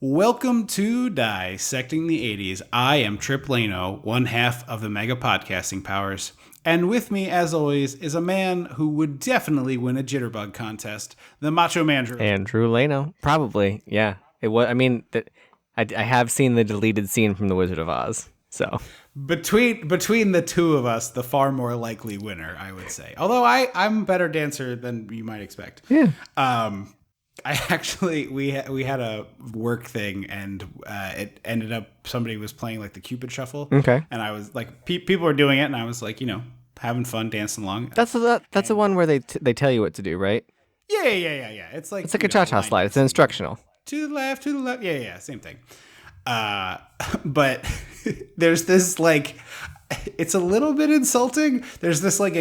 Welcome to Dissecting the 80s. I am Trip Lano, one half of the Mega Podcasting Powers. And with me, as always, is a man who would definitely win a jitterbug contest, the Macho Man Drew. Andrew Lano. Probably, yeah. It was. I mean, I have seen the deleted scene from The Wizard of Oz, so... Between the two of us, the far more likely winner, I would say. Although I'm a better dancer than you might expect. Yeah. I actually we had a work thing, and it ended up somebody was playing like the Cupid Shuffle. Okay. And I was like, people were doing it, and I was like, having fun dancing along. That's the one where they tell you what to do, right? Yeah. It's like a cha-cha slide. It's instructional. To the left. Yeah, same thing. But there's this like, it's a little bit insulting. There's this like,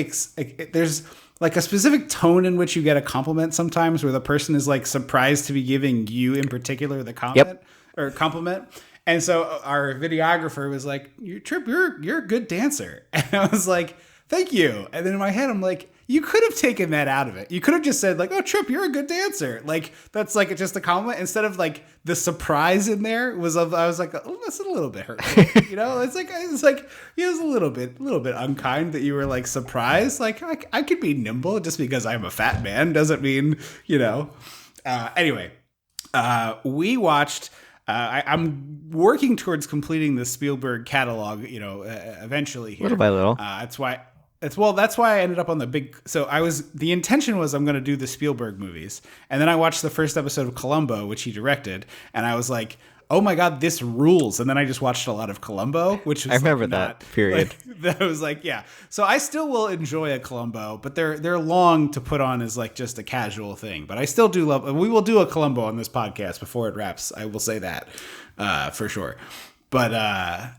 there's like a specific tone in which you get a compliment sometimes where the person is like surprised to be giving you in particular the comment or compliment. And so our videographer was like, Trip, you're a good dancer. And I was like, thank you. And then in my head, I'm like, you could have taken that out of it. You could have just said like, oh, Trip, you're a good dancer. Like, that's like just a compliment instead of like the surprise in there was I was like, oh, that's a little bit hurtful. It's like it was a little bit unkind that you were like surprised. Like I could be nimble just because I'm a fat man doesn't mean, Anyway, we watched. I'm working towards completing the Spielberg catalog, eventually here. Little by little. That's why I ended up on the big. So the intention was I'm going to do the Spielberg movies. And then I watched the first episode of Columbo, which he directed. And I was like, oh my God, this rules. And then I just watched a lot of Columbo, which was I remember that period. That was like, yeah. So I still will enjoy a Columbo, but they're long to put on as like just a casual thing. But I still do love, we will do a Columbo on this podcast before it wraps. I will say that for sure. But,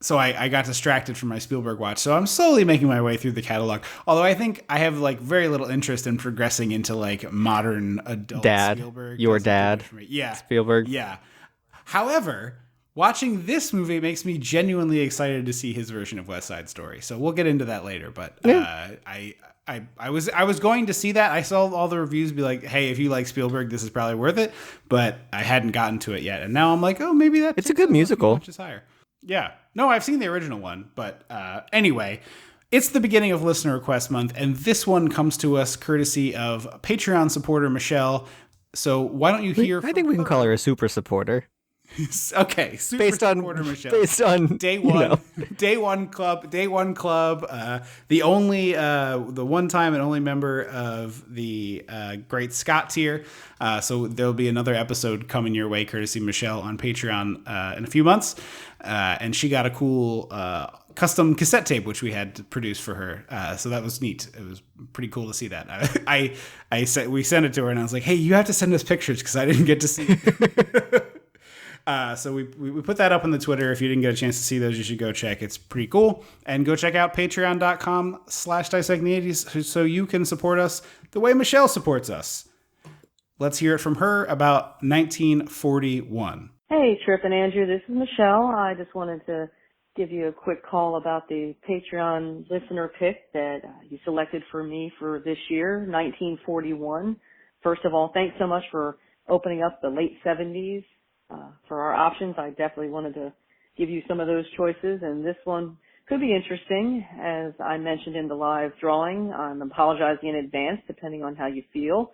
so I got distracted from my Spielberg watch. So I'm slowly making my way through the catalog. Although I think I have like very little interest in progressing into like modern adult Spielberg. Your dad. Yeah. Spielberg. Yeah. However, watching this movie makes me genuinely excited to see his version of West Side Story. So we'll get into that later. But I was going to see that. I saw all the reviews be like, hey, if you like Spielberg, this is probably worth it. But I hadn't gotten to it yet. And now I'm like, oh, maybe it's a good musical. Which is higher. Yeah. No, I've seen the original one, but anyway, it's the beginning of Listener Request Month, and this one comes to us courtesy of Patreon supporter Michelle. So why don't you hear? I think we can call her a super supporter. Okay, super supporter Michelle. Based on day one, day one club, the one time and only member of the Great Scott tier. So there'll be another episode coming your way, courtesy Michelle on Patreon in a few months. And she got a cool custom cassette tape, which we had to produce for her. So that was neat. It was pretty cool to see that. We sent it to her, and I was like, hey, you have to send us pictures because I didn't get to see it. So we put that up on the Twitter. If you didn't get a chance to see those, you should go check. It's pretty cool. And go check out patreon.com/dissecting80s so you can support us the way Michelle supports us. Let's hear it from her about 1941. Hey, Trip and Andrew, this is Michelle. I just wanted to give you a quick call about the Patreon listener pick that you selected for me for this year, 1941. First of all, thanks so much for opening up the late 70s. For our options, I definitely wanted to give you some of those choices, and this one could be interesting. As I mentioned in the live drawing, I'm apologizing in advance, depending on how you feel.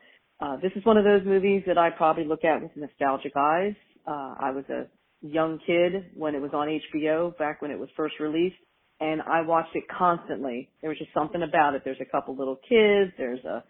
This is one of those movies that I probably look at with nostalgic eyes. I was a young kid when it was on HBO, back when it was first released, and I watched it constantly. There was just something about it. There's a couple little kids, there's a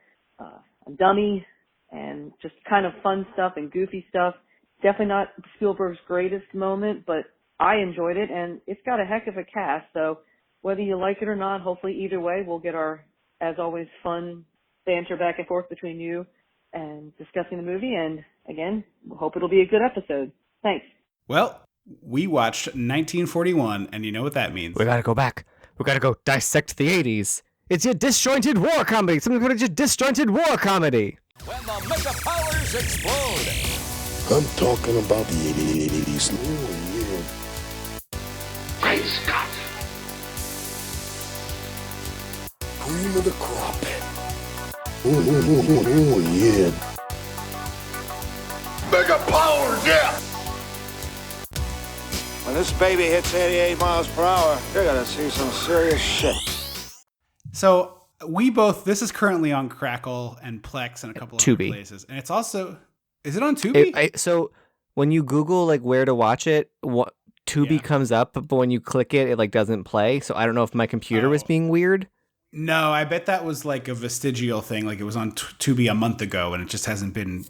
dummy, and just kind of fun stuff and goofy stuff. Definitely not Spielberg's greatest moment, but I enjoyed it, and it's got a heck of a cast. So whether you like it or not, hopefully either way, we'll get our, as always, fun banter back and forth between you and discussing the movie. And again, we hope it'll be a good episode. Thanks. Well, we watched 1941, and you know what that means. We gotta go back. We gotta go dissect the 80s. It's your disjointed war comedy. Something called your disjointed war comedy. When the mega powers explode. I'm talking about the 80s. Oh, yeah. Great Scott! Cream of the crop. Oh, yeah. Mega powers, yeah! When this baby hits 88 miles per hour, you're gonna see some serious shit. So this is currently on Crackle and Plex and a couple of other places. And it's also, is it on Tubi? So when you Google like where to watch it, Tubi comes up, but when you click it, it like doesn't play. So I don't know if my computer was being weird. No, I bet that was like a vestigial thing. Like it was on Tubi a month ago and it just hasn't been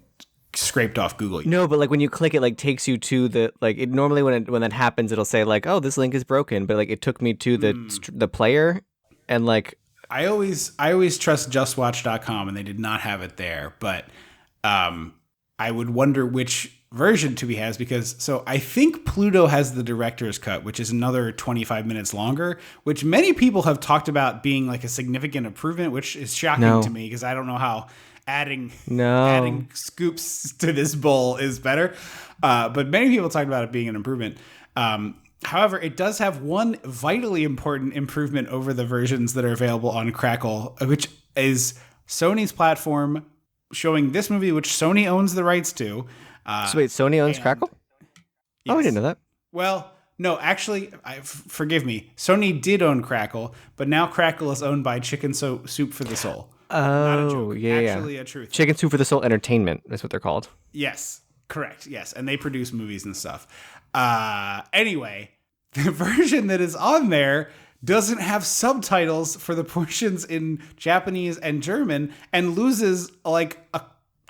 scraped off Google yet. No, but like when you click it, like takes you to the like. It normally when that happens, it'll say like, "Oh, this link is broken," but like it took me to the player, and like I always trust JustWatch.com, and they did not have it there. But I would wonder which version Tubi has, because I think Pluto has the director's cut, which is another 25 minutes longer, which many people have talked about being like a significant improvement, which is shocking to me because I don't know how adding scoops to this bowl is better. But many people talked about it being an improvement. However, it does have one vitally important improvement over the versions that are available on Crackle, which is Sony's platform showing this movie, which Sony owns the rights to. So wait, Sony owns Crackle? Yes. Oh, I didn't know that. Well, no, actually, forgive me. Sony did own Crackle, but now Crackle is owned by Chicken Soup for the Soul. Not a joke. Actually a truth. Chicken Soup for the Soul Entertainment is what they're called. Yes, correct. Yes, and they produce movies and stuff. Anyway, the version that is on there doesn't have subtitles for the portions in Japanese and German and loses like a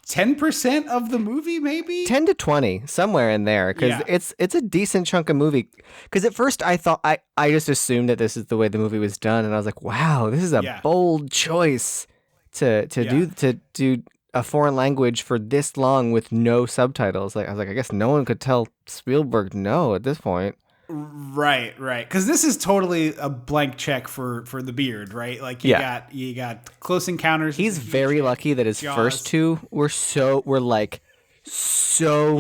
10% of the movie, maybe 10 to 20, somewhere in there, because it's a decent chunk of movie. Because at first I thought I just assumed that this is the way the movie was done, and I was like, wow, this is a bold choice to do a foreign language for this long with no subtitles. Like I was like, I guess no one could tell Spielberg no at this point. Right. Because this is totally a blank check for the beard, right? Like you got Close Encounters. He's very lucky that his Jaws. first two were so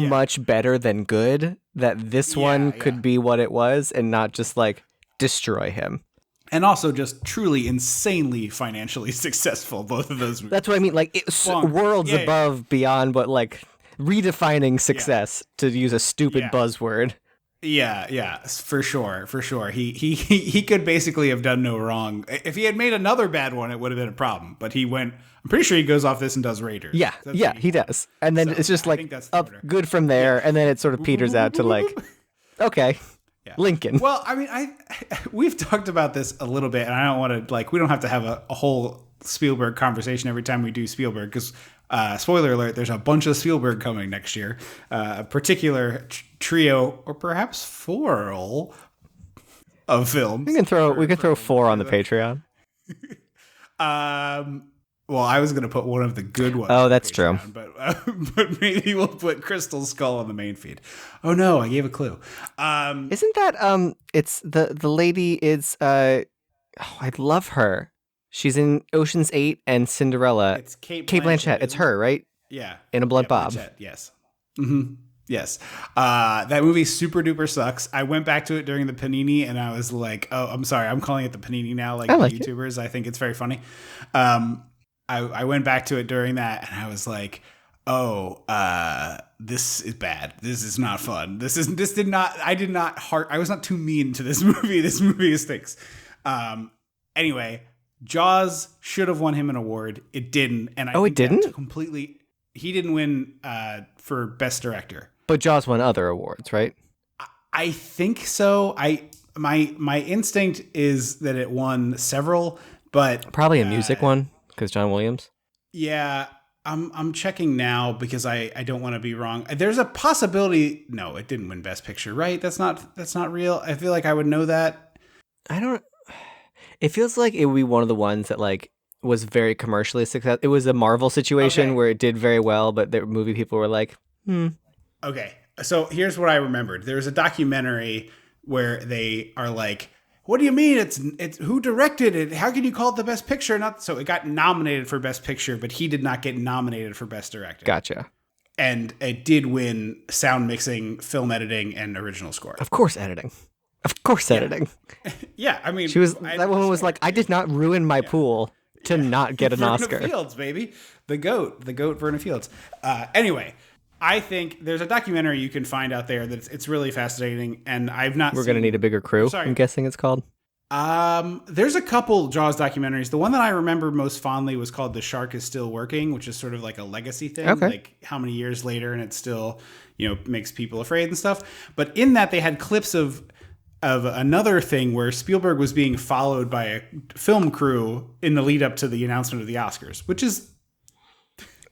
much better than good that this one could be what it was and not just like destroy him. And also just truly insanely financially successful, both of those movies. That's what I mean. Like it's worlds above, beyond what like redefining success, to use a stupid buzzword. Yeah, for sure. He could basically have done no wrong. If he had made another bad one, it would have been a problem. But he went. I'm pretty sure he goes off this and does Raiders. Yeah, he does. And then it's just like up good from there, and then it sort of peters out to like, okay, Lincoln. Well, I mean, we've talked about this a little bit, and I don't want to we don't have to have a whole Spielberg conversation every time we do Spielberg, because spoiler alert, there's a bunch of Spielberg coming next year. A particular trio, or perhaps four of films. We can throw four on the Patreon. Well, I was going to put one of the good ones. Oh, that's true. But maybe we'll put Crystal Skull on the main feed. Oh no, I gave a clue. Isn't that it's the lady is I love her. She's in Ocean's 8 and Cinderella. It's Kate Blanchett. It's her, right? Yeah. In a Blood Bob. Blanchett, yes. Mm-hmm. Yes. That movie super duper sucks. I went back to it during the Panini and I was like, oh, I'm sorry. I'm calling it the Panini now, like the YouTubers. I think it's very funny. I went back to it during that and I was like, oh, this is bad. This is not fun. I was not too mean to this movie. This movie stinks. Anyway, Jaws should have won him an award. It didn't. And it didn't? He didn't win for Best Director. But Jaws won other awards, right? I think so. My instinct is that it won several, but probably a music one because John Williams. Yeah, I'm checking now because I don't want to be wrong. There's a possibility. No, it didn't win Best Picture, right? That's not real. I feel like I would know that. It feels like it would be one of the ones that like was very commercially successful. It was a Marvel situation where it did very well, but the movie people were like, Okay, so here's what I remembered. There's a documentary where they are like, what do you mean it's who directed it? How can you call it the Best Picture? So it got nominated for Best Picture, but he did not get nominated for Best Director. Gotcha. And it did win sound mixing, film editing, and original score. Of course, editing. Editing. Yeah, I mean, that woman was like, I did not ruin my pool to not get an Oscar. Verna Fields, baby, the goat, Verna Fields. Anyway, I think there's a documentary you can find out there that it's really fascinating, and I've not. We're going to need a bigger crew. I'm guessing it's called. There's a couple Jaws documentaries. The one that I remember most fondly was called "The Shark Is Still Working," which is sort of like a legacy thing, like how many years later, and it still, makes people afraid and stuff. But in that, they had clips of another thing where Spielberg was being followed by a film crew in the lead up to the announcement of the Oscars, which is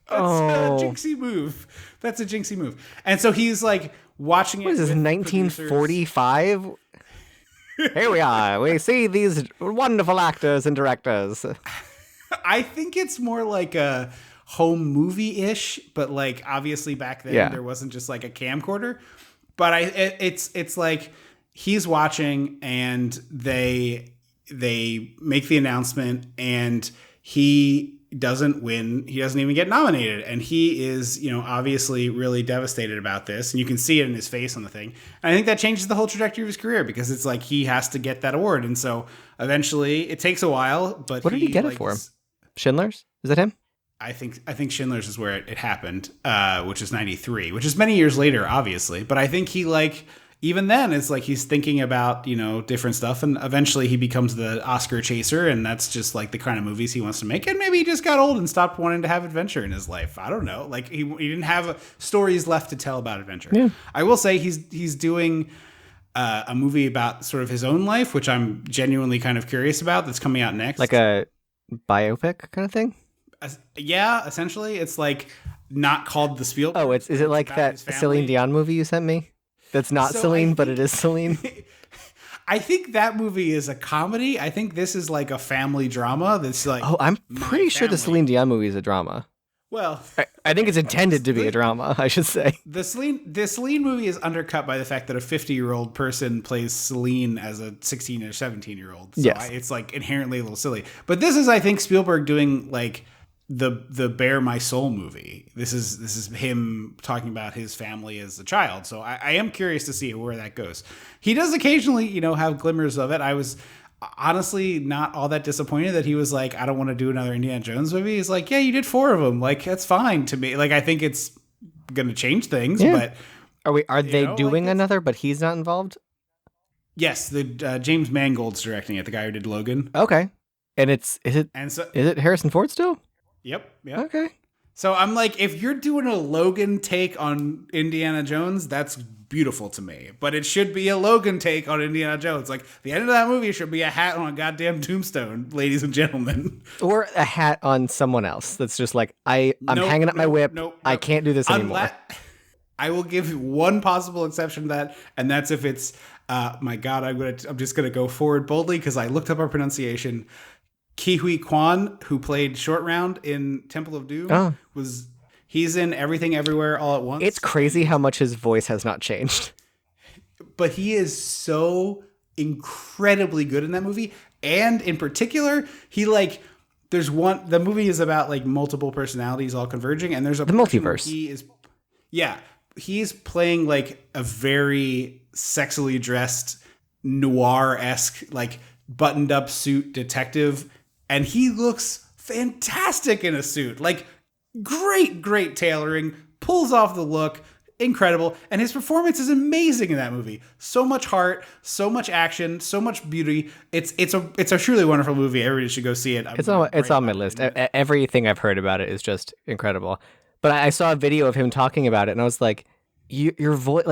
a jinxie move. That's a jinxie move. And so he's like watching it. What is this, 1945? Here we are. We see these wonderful actors and directors. I think it's more like a home movie-ish, but like obviously back then there wasn't just like a camcorder. But it's like he's watching and they make the announcement and he doesn't win. He doesn't even get nominated. And he is, obviously really devastated about this. And you can see it in his face on the thing. And I think that changes the whole trajectory of his career because it's like he has to get that award. And so eventually it takes a while, but what did he get it for? Schindler's? Is that him? I think Schindler's is where it happened, which is 93, which is many years later, obviously. But I think he even then, it's like he's thinking about, different stuff. And eventually he becomes the Oscar chaser. And that's just like the kind of movies he wants to make. And maybe he just got old and stopped wanting to have adventure in his life. I don't know. Like he didn't have stories left to tell about adventure. Yeah. I will say he's doing a movie about sort of his own life, which I'm genuinely kind of curious about. That's coming out next. Like a biopic kind of thing? Yeah, essentially. It's like not called the Spielberg. Oh, is it like that Celine Dion movie you sent me? That's not Celine, but it is Celine. I think that movie is a comedy. I think this is like a family drama. That's like. Oh, I'm pretty sure the Celine Dion movie is a drama. Well, I think it's intended to be a drama, I should say. The Celine movie is undercut by the fact that a 50-year-old person plays Celine as a 16 or 17-year-old. So yes. It's like inherently a little silly. But this is, I think, Spielberg doing like the Bare My Soul movie. This is him talking about his family as a child. So I am curious to see where that goes. He does occasionally, have glimmers of it. I was honestly not all that disappointed that he was like, I don't want to do another Indiana Jones movie. He's like, yeah, you did 4 of them. Like, that's fine to me. Like, I think it's going to change things, but are they doing another, but he's not involved? Yes. The James Mangold's directing it. The guy who did Logan. Okay. And is it Harrison Ford still? Yep. Okay. So I'm like, if you're doing a Logan take on Indiana Jones, that's beautiful to me. But it should be a Logan take on Indiana Jones. Like, the end of that movie should be a hat on a goddamn tombstone, ladies and gentlemen. Or a hat on someone else. That's just like, I'm hanging up my whip. I can't do this anymore. I will give one possible exception to that, and that's if it's, my God, I'm just gonna go forward boldly because I looked up our pronunciation. Ke Huy Quan, who played Short Round in Temple of Doom, he's in Everything Everywhere All at Once. It's crazy how much his voice has not changed. But he is so incredibly good in that movie. And in particular, the movie is about like multiple personalities all converging, and there's the multiverse. He's playing like a very sexily dressed noir-esque, like buttoned up suit detective. And he looks fantastic in a suit. Like, great tailoring, pulls off the look, incredible. And his performance is amazing in that movie. So much heart, so much action, so much beauty. It's a truly wonderful movie. Everybody should go see it. It's on my list. Everything I've heard about it is just incredible. But I saw a video of him talking about it, and I was like, your voice,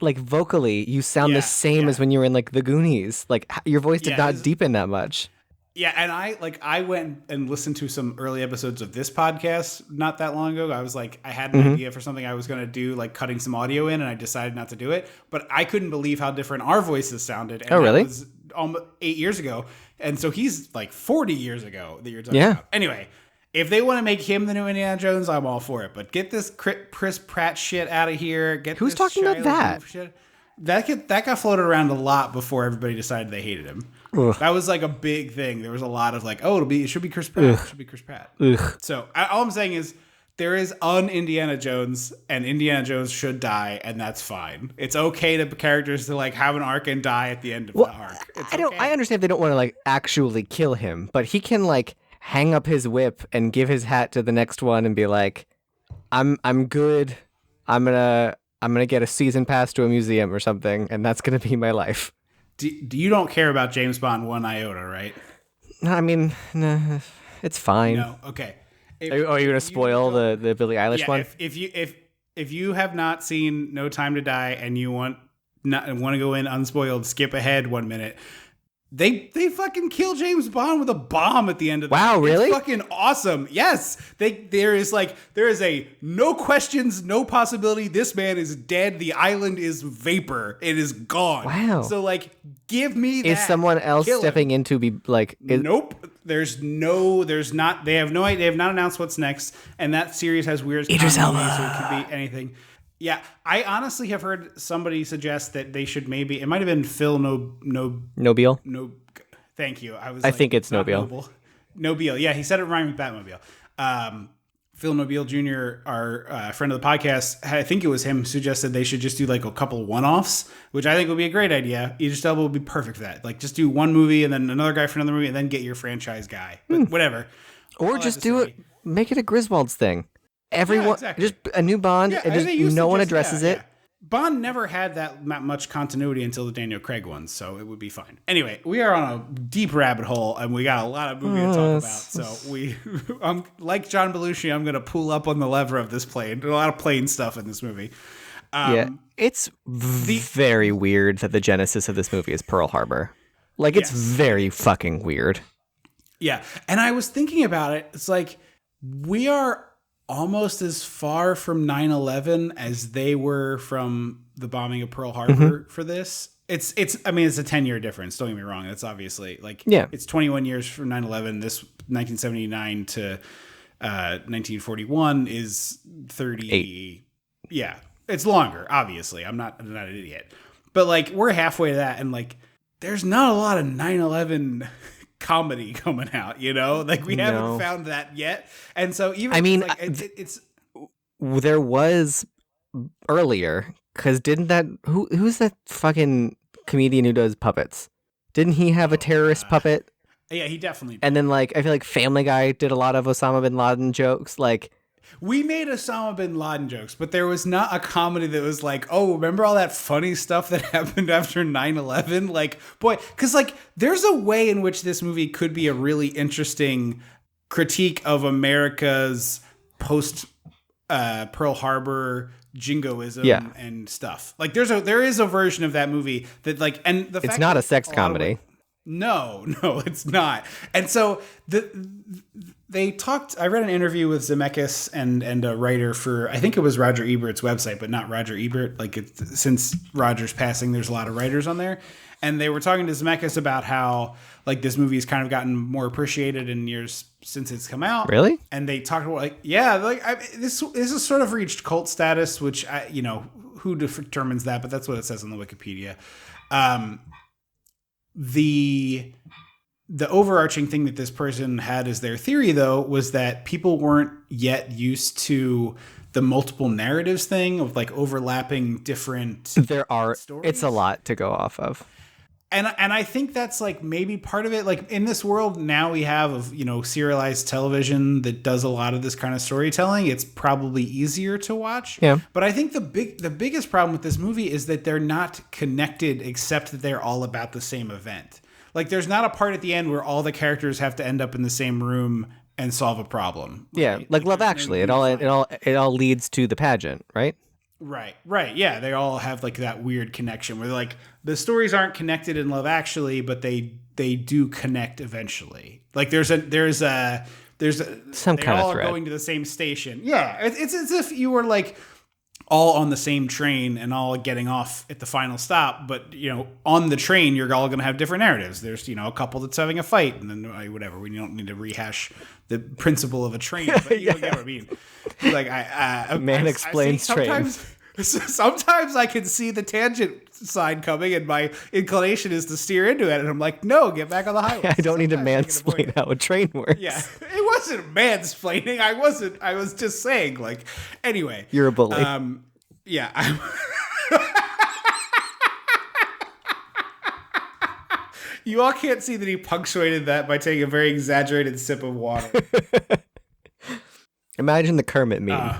like vocally, you sound the same as when you were in like The Goonies. Like your voice did not deepen that much. Yeah, and I went and listened to some early episodes of this podcast not that long ago. I was like, I had an idea for something I was going to do, like cutting some audio in, and I decided not to do it. But I couldn't believe how different our voices sounded. And really? That was almost 8 years ago. And so he's like 40 years ago that you're talking about. Anyway, if they want to make him the new Indiana Jones, I'm all for it. But get this Chris Pratt shit out of here. Who's talking about that? Shit. That got floated around a lot before everybody decided they hated him. Ugh. That was like a big thing. There was a lot of like, it should be Chris Pratt. Ugh. It should be Chris Pratt. Ugh. So all I'm saying is there is Indiana Jones, and Indiana Jones should die, and that's fine. It's okay to characters to like have an arc and die at the end of the arc. I understand if they don't want to like actually kill him, but he can like hang up his whip and give his hat to the next one and be like, I'm good. I'm gonna get a season pass to a museum or something, and that's gonna be my life. Do you don't care about James Bond one iota, right? I mean, nah, it's fine. No, okay. Are you gonna spoil the Billie Eilish one? If you have not seen No Time to Die and you want to go in unspoiled, skip ahead 1 minute. They fucking kill James Bond with a bomb at the end of the Wow, really? It's fucking awesome. Yes. There is a no questions, no possibility. This man is dead. The island is vapor. It is gone. Wow. So give me that. Is someone else stepping in to be Nope. There's not. They have no idea. They have not announced what's next. And that series has weird Idris Elba. continuity, so it could be anything. Yeah, I honestly have heard somebody suggest that they should maybe. It might have been Phil Nobile. No, thank you. I think it's Nobile. Nobile. Yeah, he said it rhymed with Batmobile. Phil Nobile Jr., our friend of the podcast, I think it was him, suggested they should just do a couple one-offs, which I think would be a great idea. Idris Elba would be perfect for that. Just do one movie and then another guy for another movie and then get your franchise guy. But whatever. Or just do it. Make it a Griswold's thing. Everyone, exactly. Just a new Bond, and just no one addresses it. Yeah. Bond never had that much continuity until the Daniel Craig ones, so it would be fine. Anyway, we are on a deep rabbit hole, and we got a lot of movie to talk about. So I'm like John Belushi. I'm going to pull up on the lever of this plane. There's a lot of plane stuff in this movie. It's very weird that the genesis of this movie is Pearl Harbor. It's very fucking weird. Yeah, and I was thinking about it. It's we are almost as far from 9/11 as they were from the bombing of Pearl Harbor for this. It's a 10-year difference. Don't get me wrong. That's obviously it's 21 years from 9/11. This 1979 to 1941 is 38. Yeah, it's longer. Obviously, I'm not an idiot, but we're halfway to that, and there's not a lot of 9/11 comedy coming out, we haven't found that yet. And so even there was earlier, because didn't that who's that fucking comedian who does puppets? Didn't he have a terrorist puppet? Yeah, he definitely did. And then I feel like Family Guy did a lot of Osama bin Laden jokes. We made Osama bin Laden jokes, but there was not a comedy that was oh, remember all that funny stuff that happened after 9/11? Because there's a way in which this movie could be a really interesting critique of America's post Pearl Harbor jingoism and stuff. There is a version of that movie that and the fact it's not a sex comedy. No, it's not. And so they talked. I read an interview with Zemeckis and a writer for, I think it was Roger Ebert's website, but not Roger Ebert. Since Roger's passing, there's a lot of writers on there, and they were talking to Zemeckis about how this movie has kind of gotten more appreciated in years since it's come out. Really? And they talked about this has sort of reached cult status, which who determines that, but that's what it says on the Wikipedia. The overarching thing that this person had as their theory, though, was that people weren't yet used to the multiple narratives thing of overlapping different. There are. Stories. It's a lot to go off of. And I think that's maybe part of it. In this world now we have of serialized television that does a lot of this kind of storytelling. It's probably easier to watch. Yeah. But I think the biggest problem with this movie is that they're not connected, except that they're all about the same event. There's not a part at the end where all the characters have to end up in the same room and solve a problem. Right? Yeah, Love Actually. It all leads to the pageant, right? Right. Yeah, they all have that weird connection where the stories aren't connected in Love Actually, but they do connect eventually. There's some kind of thread. They all are going to the same station. Yeah, it's as if you were all on the same train and all getting off at the final stop, but on the train you're all going to have different narratives. There's a couple that's having a fight, and then whatever. We don't need to rehash the principle of a train, but you get what I mean. A man explains trains. Sometimes I can see the tangent sign coming, and my inclination is to steer into it, and I'm no, get back on the highway. I don't need to mansplain how a train works. Yeah, it wasn't mansplaining. I was just saying. Anyway, you're a bully. Yeah. You all can't see that he punctuated that by taking a very exaggerated sip of water. Imagine the Kermit meme.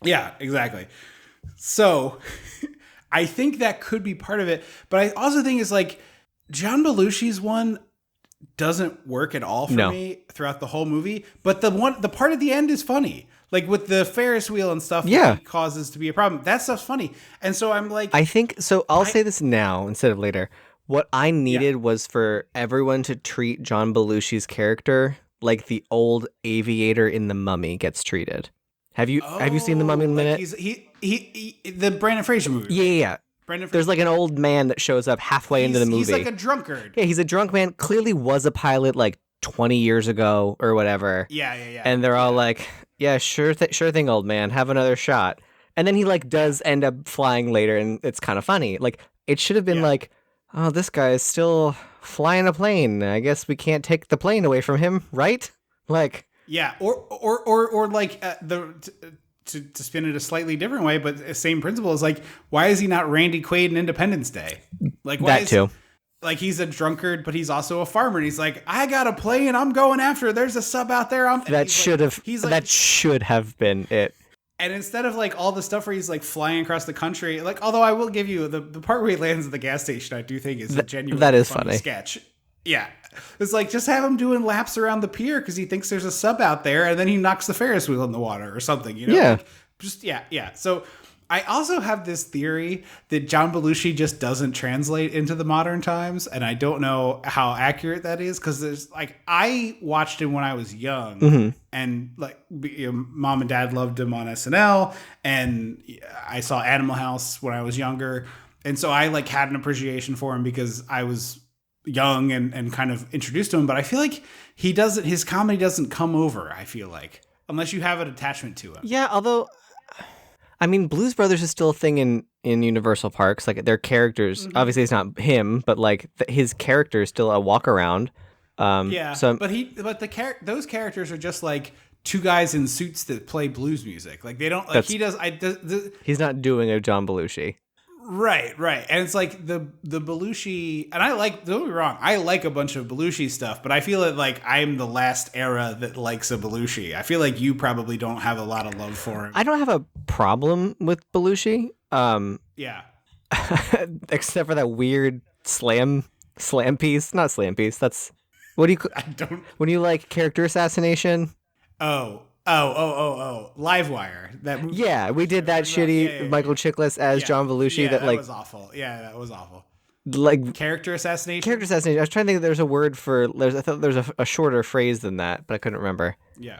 Yeah, exactly. So I think that could be part of it. But I also think it's like John Belushi's one doesn't work at all for me throughout the whole movie. But the part at the end is funny. Like with the Ferris wheel and stuff that he causes to be a problem. That stuff's funny. And so I'm like... I think... So I'll say this now instead of later. What I needed was for everyone to treat John Belushi's character like the old aviator in The Mummy gets treated. Have you seen The Mummy in a minute? He the Brandon Fraser movie. Yeah. There's like an old man that shows up halfway into the movie. He's like a drunkard. Yeah, he's a drunk man. Clearly was a pilot like 20 years ago or whatever. Yeah. And they're all like, yeah, sure thing, old man. Have another shot. And then he like does end up flying later, and it's kind of funny. Like it should have been like, oh, this guy is still flying a plane. I guess we can't take the plane away from him, right? Like, yeah, or like to spin it a slightly different way, but the same principle is like, why is he not Randy Quaid in Independence Day? Like why that too. Like he's a drunkard, but he's also a farmer. And he's like, I got a plane. I'm going after. There's a sub out there. That should have been it. And instead of like all the stuff where he's like flying across the country, like, although I will give you the part where he lands at the gas station, I do think is a genuine funny sketch. Yeah. It's like, just have him doing laps around the pier because he thinks there's a sub out there, and then he knocks the Ferris wheel in the water or something, you know? Yeah. Like, just, yeah. So I also have this theory that John Belushi just doesn't translate into the modern times, and I don't know how accurate that is, because there's like, I watched him when I was young, and like mom and dad loved him on SNL, and I saw Animal House when I was younger, and so I like had an appreciation for him because I was young and kind of introduced to him. But I feel like his comedy doesn't come over, I feel like, unless you have an attachment to him. Yeah, although I mean, Blues Brothers is still a thing in Universal Parks. Like their characters, obviously it's not him, but like his character is still a walk around. Those characters are just like two guys in suits that play blues music. Like they don't like he's not doing a John Belushi. Right. And it's like the Belushi, and don't get me wrong, I like a bunch of Belushi stuff, but I feel like I'm the last era that likes a Belushi. I feel like you probably don't have a lot of love for him. I don't have a problem with Belushi. Yeah. Except for that weird slam piece. Not slam piece. That's, what do you, when you like character assassination? Oh, Livewire. That movie. Yeah, we did that shitty Michael Chiklis as John Belushi. That was awful. Yeah, that was awful. Like character assassination. I was trying to think if there's a word for. I thought there's a shorter phrase than that, but I couldn't remember. Yeah.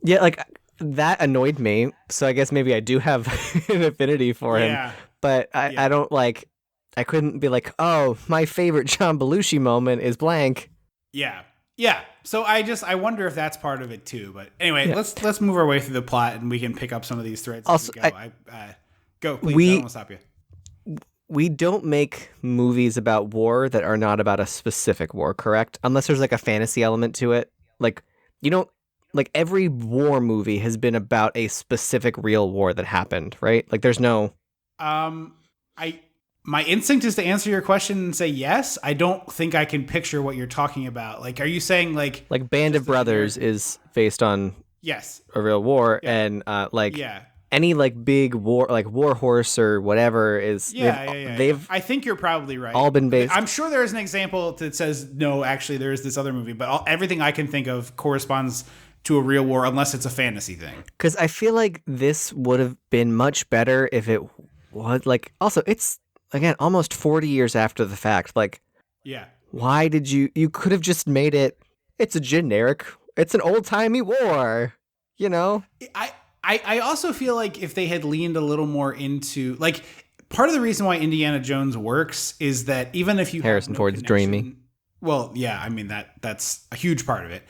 Yeah, like that annoyed me. So I guess maybe I do have an affinity for him. But I don't like. I couldn't be like, oh, my favorite John Belushi moment is blank. Yeah. So I wonder if that's part of it too. But anyway, let's move our way through the plot, and we can pick up some of these threads. Also, as we go. Go, please. I don't want to stop you. We don't make movies about war that are not about a specific war, correct? Unless there's like a fantasy element to it. Like, you don't, like every war movie has been about a specific real war that happened, right? Like there's no. My instinct is to answer your question and say yes. I don't think I can picture what you're talking about. Like, are you saying like Band of Brothers is based on a real war, and any like big war, like War Horse or whatever is they've I think you're probably right. All been based. I'm sure there is an example that says no, actually there is this other movie, but everything I can think of corresponds to a real war unless it's a fantasy thing. Because I feel like this would have been much better if it was like. Also, it's. Again, almost 40 years after the fact. Like, why did you could have just made it's an old-timey war, you know? I also feel like if they had leaned a little more into, like, part of the reason why Indiana Jones works is that even if you Harrison Ford's dreamy. Well, yeah, I mean, that's a huge part of it.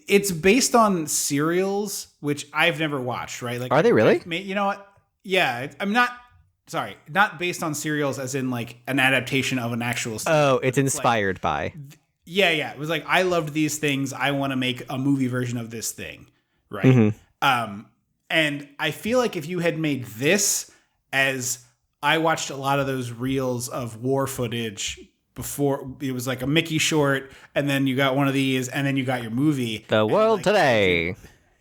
It's based on serials, which I've never watched, right? Like, are they really? You know what? Yeah, not based on serials as in like an adaptation of an actual story. Oh, it's inspired by. Yeah. It was like, I loved these things. I want to make a movie version of this thing. Right. Mm-hmm. And I feel like if you had made this, as I watched a lot of those reels of war footage before, it was like a Mickey short, and then you got one of these, and then you got your movie. The World Today.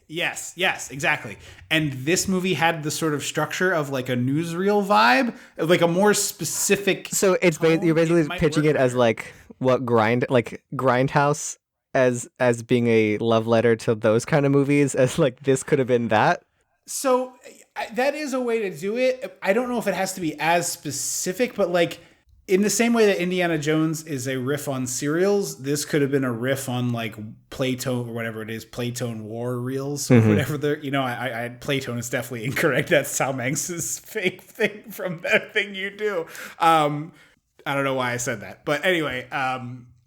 Yes, exactly. And this movie had the sort of structure of like a newsreel vibe, like a more specific. So it's you're basically pitching it as like what Grindhouse as being a love letter to those kind of movies, as like this could have been that. So that is a way to do it. I don't know if it has to be as specific, but like in the same way that Indiana Jones is a riff on serials, this could have been a riff on like Playtone or whatever it is, Playtone War reels, or whatever they're, Playtone is definitely incorrect. That's Tom Hanks's fake thing from That Thing You Do. I don't know why I said that, but anyway,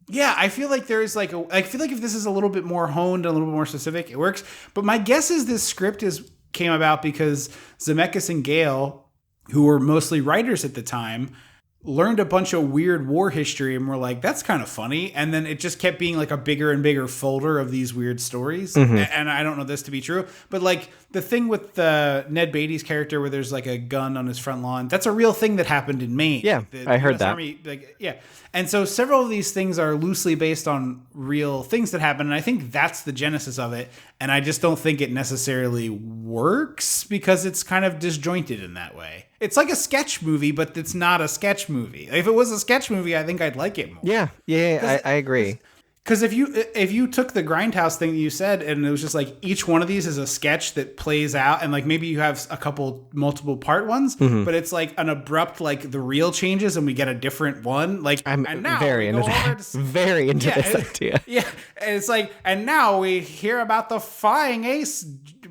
yeah, I feel like there's like I feel like if this is a little bit more honed, a little bit more specific, it works. But my guess is this script came about because Zemeckis and Gale, who were mostly writers at the time, learned a bunch of weird war history and were like, that's kind of funny. And then it just kept being like a bigger and bigger folder of these weird stories. And I don't know this to be true, but like the thing with Ned Beatty's character where there's like a gun on his front lawn, that's a real thing that happened in Maine. Yeah, I heard that. Army, yeah. And so several of these things are loosely based on real things that happen. And I think that's the genesis of it. And I just don't think it necessarily works because it's kind of disjointed in that way. It's like a sketch movie, but it's not a sketch movie. If it was a sketch movie, I think I'd like it more. Yeah, I agree. Because if you took the Grindhouse thing that you said, and it was just like each one of these is a sketch that plays out, and like maybe you have a couple multiple part ones, but it's like an abrupt like the reel changes and we get a different one. Like I'm and now very into that. Very into this idea. Yeah, and it's like, and now we hear about the flying ace,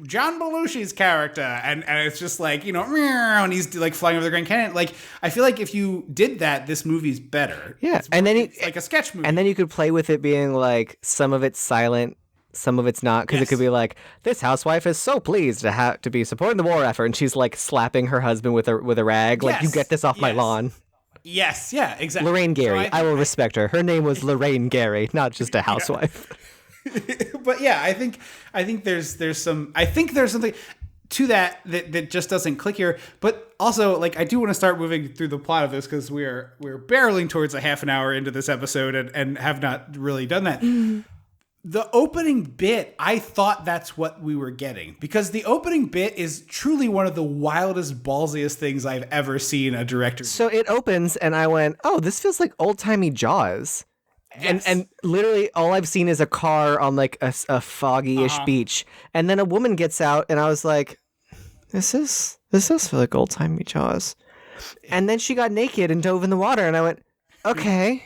John Belushi's character, and it's just like, and he's like flying over the Grand Canyon. Like I feel like if you did that, this movie's better. Yeah, and then it's like a sketch movie, and then you could play with it being like some of it's silent, some of it's not, because it could be like, this housewife is so pleased to be supporting the war effort, and she's like slapping her husband with a rag, like, you get this off my lawn. Yes, yeah, exactly. Lorraine Gary, I will respect her. Her name was Lorraine Gary, not just a housewife. But yeah, I think there's something to that just doesn't click here. But also, like, I do want to start moving through the plot of this because we're barreling towards a half an hour into this episode and have not really done that. The opening bit, I thought that's what we were getting, because the opening bit is truly one of the wildest, ballsiest things I've ever seen a director do. So it opens and I went, oh, this feels like old-timey Jaws. Yes. And literally all I've seen is a car on like a foggy-ish beach. And then a woman gets out and I was like, this does feel like old-timey Jaws. And then she got naked and dove in the water and I went, okay.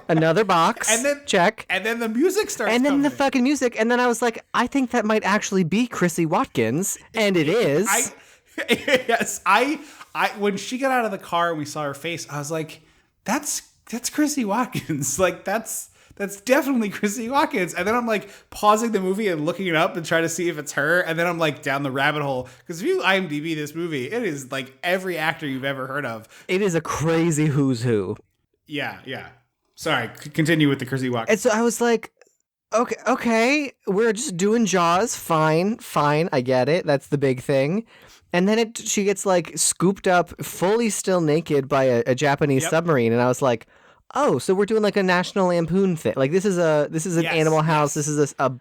Another box. And then check. And then the music starts. And then coming. the fucking music. And then I was like, I think that might actually be Chrissy Watkins. And it is. I when she got out of the car and we saw her face, I was like, that's Chrissy Watkins. Like that's definitely Chrissy Watkins. And then I'm like pausing the movie and looking it up and trying to see if it's her. And then I'm like down the rabbit hole. Because if you IMDb this movie, it is like every actor you've ever heard of. It is a crazy who's who. Yeah. Sorry, continue with the Chrissy Watkins. And so I was like, okay, we're just doing Jaws. Fine, I get it. That's the big thing. And then she gets like scooped up, fully still naked by a Japanese submarine. And I was like, oh, so we're doing like a National Lampoon thing. Like this is an Animal House. This is a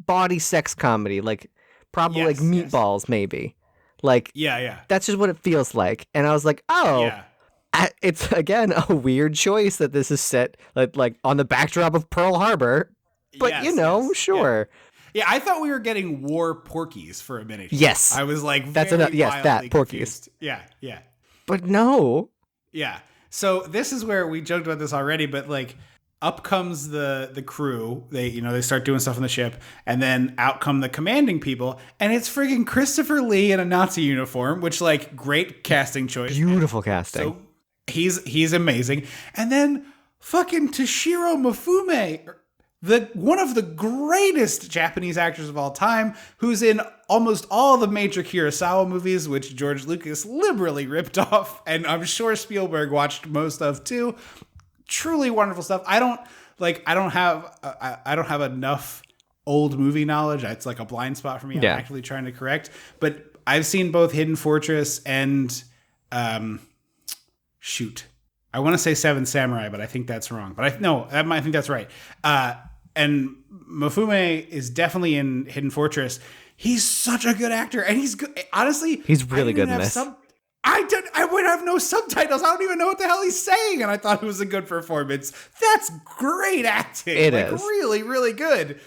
body sex comedy, like probably like Meatballs, maybe. Like, yeah. That's just what it feels like. And I was like, oh. Yeah. It's, again, a weird choice that this is set like on the backdrop of Pearl Harbor. But, sure. Yeah, I thought we were getting war Porkies for a minute. Yes. I was like, that's enough. Yes, that Porkies. Yeah. But no. Yeah. So this is where we joked about this already, but like up comes the crew. They start doing stuff on the ship, and then out come the commanding people, and it's friggin' Christopher Lee in a Nazi uniform, which like great casting choice. Beautiful casting. So he's amazing. And then fucking Toshiro Mifune, one of the greatest Japanese actors of all time, who's in almost all the major Kurosawa movies, which George Lucas liberally ripped off, and I'm sure Spielberg watched most of too. Truly wonderful stuff. I don't have enough old movie knowledge. It's like a blind spot for me. Yeah. I'm actually trying to correct, but I've seen both Hidden Fortress and I want to say Seven Samurai, but I think that's wrong. But I think that's right. And Mifune is definitely in Hidden Fortress. He's such a good actor, and he's good. Honestly, he's really good in this. I would have no subtitles. I don't even know what the hell he's saying, and I thought it was a good performance. That's great acting. It is really, really good.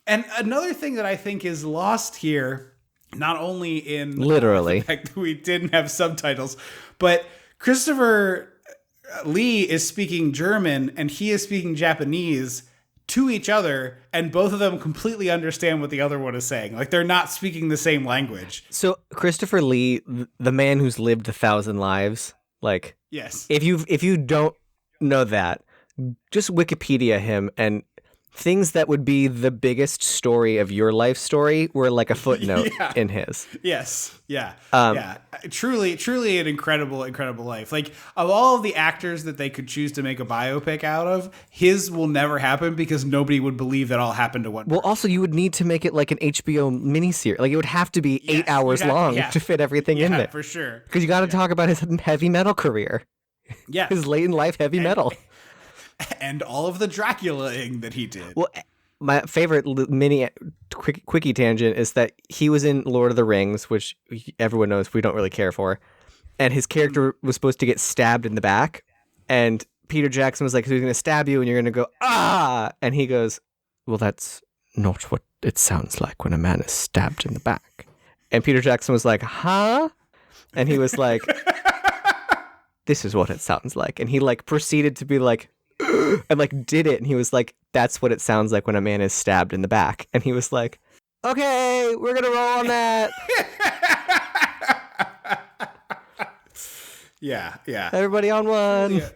And another thing that I think is lost here, not only in literally the fact that we didn't have subtitles, but Christopher Lee is speaking German and he is speaking Japanese to each other, and both of them completely understand what the other one is saying. Like, they're not speaking the same language. So Christopher Lee, the man who's lived 1,000 lives, like, yes, if you don't know that, just Wikipedia him, and things that would be the biggest story of your life story were like a footnote in his. Yes. Yeah. Yeah. Truly an incredible life. Like, of all of the actors that they could choose to make a biopic out of, his will never happen because nobody would believe that all happened to one person. Well, also, you would need to make it like an HBO miniseries. Like, it would have to be 8 hours long to fit everything in there. For sure. Because you got to talk about his heavy metal career. Yeah. His late in life heavy metal. And all of the Dracula-ing that he did. Well, my favorite mini quickie tangent is that he was in Lord of the Rings, which everyone knows we don't really care for. And his character was supposed to get stabbed in the back. And Peter Jackson was like, "Who's going to stab you?" And you're going to go, "Ah!" And he goes, "Well, that's not what it sounds like when a man is stabbed in the back." And Peter Jackson was like, "Huh?" And he was like, "This is what it sounds like." And he like proceeded to be like, and like did it, and he was like, "That's what it sounds like when a man is stabbed in the back." And he was like, "Okay, we're gonna roll on that." Yeah. Everybody on one. Yeah.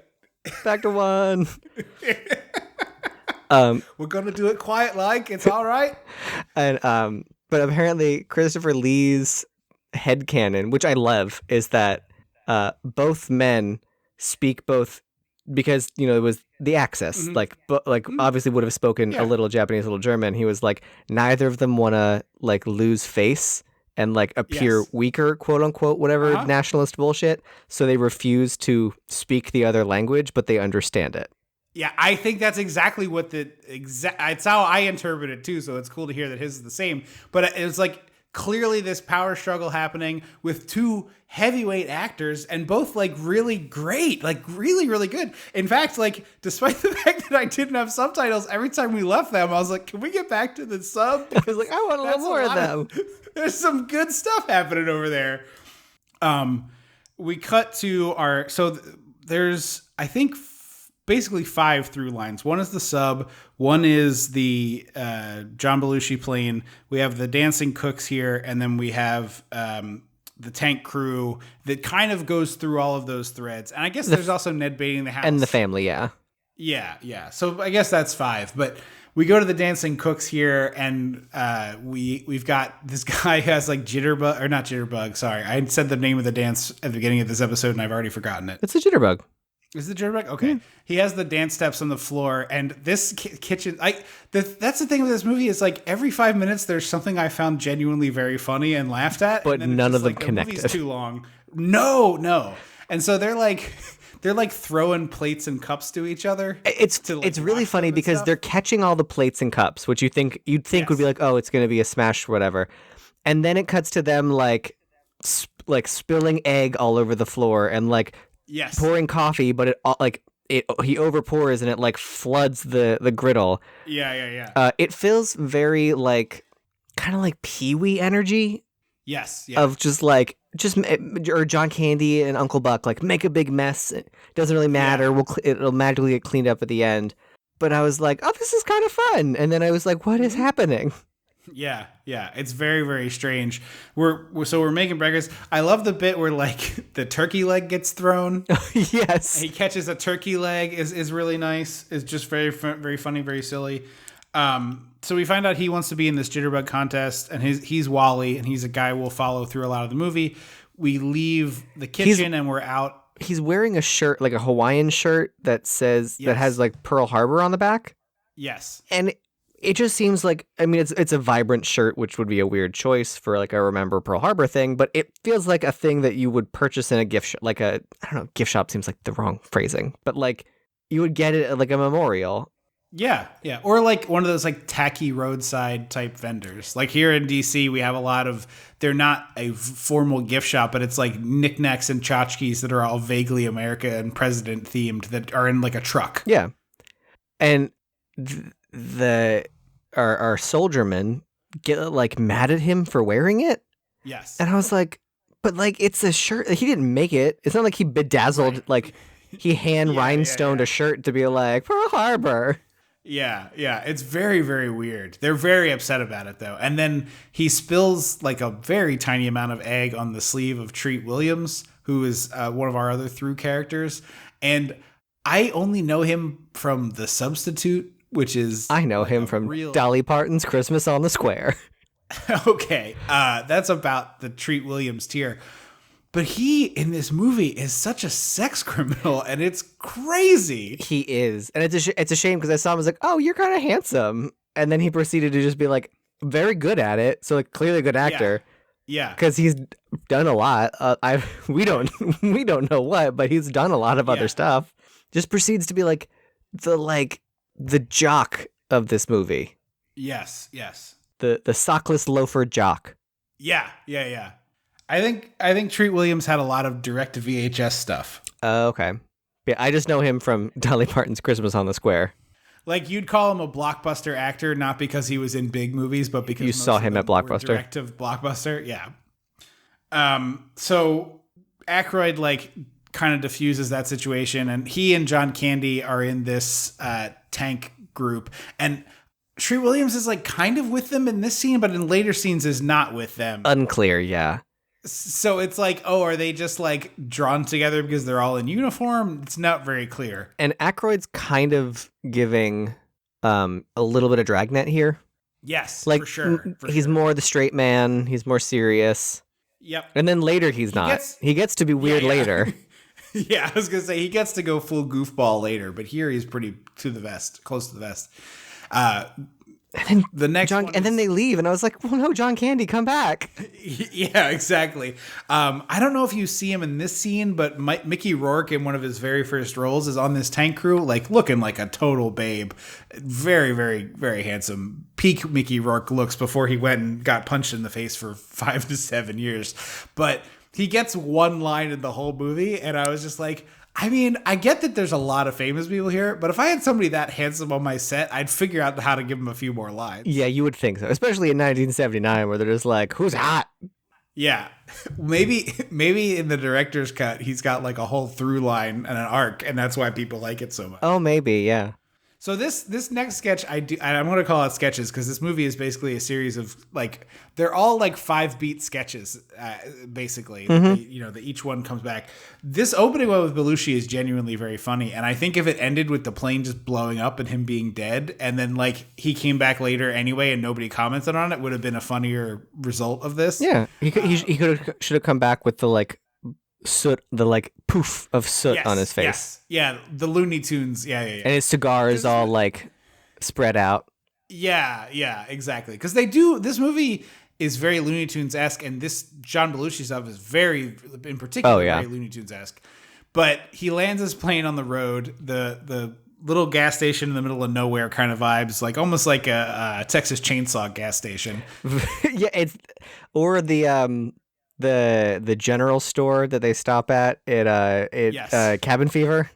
Back to one. We're gonna do it quiet, like it's all right. And but apparently Christopher Lee's headcanon, which I love, is that both men speak both. Because, you know, it was the access, obviously would have spoken a little Japanese, a little German. He was like, neither of them want to like lose face and like appear weaker, quote unquote, whatever nationalist bullshit. So they refuse to speak the other language, but they understand it. Yeah, I think that's exactly what it's how I interpret it too. So it's cool to hear that his is the same. But it was like clearly this power struggle happening with two heavyweight actors, and both like really great, like really, really good. In fact, like despite the fact that I didn't have subtitles, every time we left them, I was like, "Can we get back to the sub?" I was like, "I want a little more of them." There's some good stuff happening over there. We cut to there's I think basically 5 through lines. One is the sub. One is the John Belushi plane. We have the dancing cooks here, and then we have the tank crew that kind of goes through all of those threads. And I guess there's also Ned baiting the house. And the family, yeah. Yeah. So I guess that's 5. But we go to the dancing cooks here, and we've got this guy who has like not jitterbug. Sorry, I said the name of the dance at the beginning of this episode, and I've already forgotten it. It's a jitterbug. Is it jitterbug? Okay. Yeah. He has the dance steps on the floor, and this kitchen. That's the thing with this movie is like every 5 minutes there's something I found genuinely very funny and laughed at, but none of them connected. The movie's too long. No. And so they're like throwing plates and cups to each other. It's really funny because they're catching all the plates and cups, which you'd think would be like, oh, it's going to be a smash or whatever, and then it cuts to them like spilling egg all over the floor and like. Yes. Pouring coffee, but he overpours and it like floods the griddle. Yeah. It feels very like kind of like Pee-wee energy. Yes. Yeah. Of or John Candy and Uncle Buck, like make a big mess. It doesn't really matter. Yeah. It'll magically get cleaned up at the end. But I was like, oh, this is kind of fun. And then I was like, what is happening? Yeah, it's very, very strange. We're making breakfast. I love the bit where like the turkey leg gets thrown. Yes, and he catches a turkey leg is really nice. It's just very, very funny, very silly. So we find out he wants to be in this jitterbug contest, and he's Wally, and he's a guy we'll follow through a lot of the movie. We leave the kitchen and we're out. He's wearing a shirt, like a Hawaiian shirt that says that has like Pearl Harbor on the back. Yes, and. It just seems like, I mean, it's a vibrant shirt, which would be a weird choice for like a Remember Pearl Harbor thing, but it feels like a thing that you would purchase in a gift shop, gift shop seems like the wrong phrasing, but like you would get it at like a memorial. Yeah, yeah. Or like one of those like tacky roadside type vendors. Like here in DC, we have a lot of, they're not a formal gift shop, but it's like knickknacks and tchotchkes that are all vaguely America and president themed that are in like a truck. Yeah. And our soldiermen get like mad at him for wearing it. Yes. And I was like, but like it's a shirt. He didn't make it. It's not like he bedazzled, Right. like he rhinestoned a shirt to be like Pearl Harbor. Yeah, yeah. It's very, very weird. They're very upset about it, though. And then he spills like a very tiny amount of egg on the sleeve of Treat Williams, who is one of our other through characters. And I only know him from The Substitute, which is... I know him from Dolly Parton's Christmas on the Square. Okay, that's about the Treat Williams tier. But he, in this movie, is such a sex criminal, and it's crazy. He is. And it's a shame, because I saw him, I was like, oh, you're kind of handsome. And then he proceeded to just be, like, very good at it. So, like, clearly a good actor. Yeah. Because he's done a lot. We don't know what, but he's done a lot of other stuff. Just proceeds to be, like the jock of this movie. Yes, yes. The sockless loafer jock. Yeah, yeah, yeah. I think Treat Williams had a lot of direct to VHS stuff. Okay. Yeah, I just know him from Dolly Parton's Christmas on the Square. Like you'd call him a blockbuster actor, not because he was in big movies, but because you saw him at Blockbuster. Direct to Blockbuster, yeah. So Aykroyd like kind of diffuses that situation, and he and John Candy are in this tank group, and Treat Williams is like kind of with them in this scene, but in later scenes is not with them. Unclear, yeah. So it's like, oh, are they just like drawn together because they're all in uniform? It's not very clear. And Aykroyd's kind of giving a little bit of Dragnet here. Yes, like, for sure. He's more the straight man. He's more serious. Yep. And then later he gets to be weird later. Yeah, I was going to say he gets to go full goofball later, but here he's pretty to the vest, close to the vest. And then then they leave, and I was like, well, no, John Candy, come back. Yeah, exactly. I don't know if you see him in this scene, but Mickey Rourke in one of his very first roles is on this tank crew, like looking like a total babe. Very, very, very handsome. Peak Mickey Rourke looks before he went and got punched in the face for 5 to 7 years. But he gets one line in the whole movie, and I was just like, I mean, I get that there's a lot of famous people here, but if I had somebody that handsome on my set, I'd figure out how to give him a few more lines. Yeah, you would think so, especially in 1979, where they're just like, "Who's hot?" Yeah, maybe in the director's cut, he's got like a whole through line and an arc, and that's why people like it so much. Oh, maybe, yeah. So this next sketch, I'm going to call it sketches because this movie is basically a series of like, they're all like 5-beat sketches, basically. Mm-hmm. That each one comes back. This opening one with Belushi is genuinely very funny. And I think if it ended with the plane just blowing up and him being dead, and then like he came back later anyway and nobody commented on it, would have been a funnier result of this. Yeah, he should have come back with the like soot, the like poof of soot on his face. Yes. Yeah, the Looney Tunes. Yeah. And his cigar is all like spread out. Yeah, exactly. Because this movie is very Looney Tunes-esque, and this John Belushi stuff is very, in particular, very Looney Tunes-esque. But he lands his plane on the road, the little gas station in the middle of nowhere kind of vibes, like almost like a Texas Chainsaw gas station. Yeah, or the general store that they stop at Cabin Fever.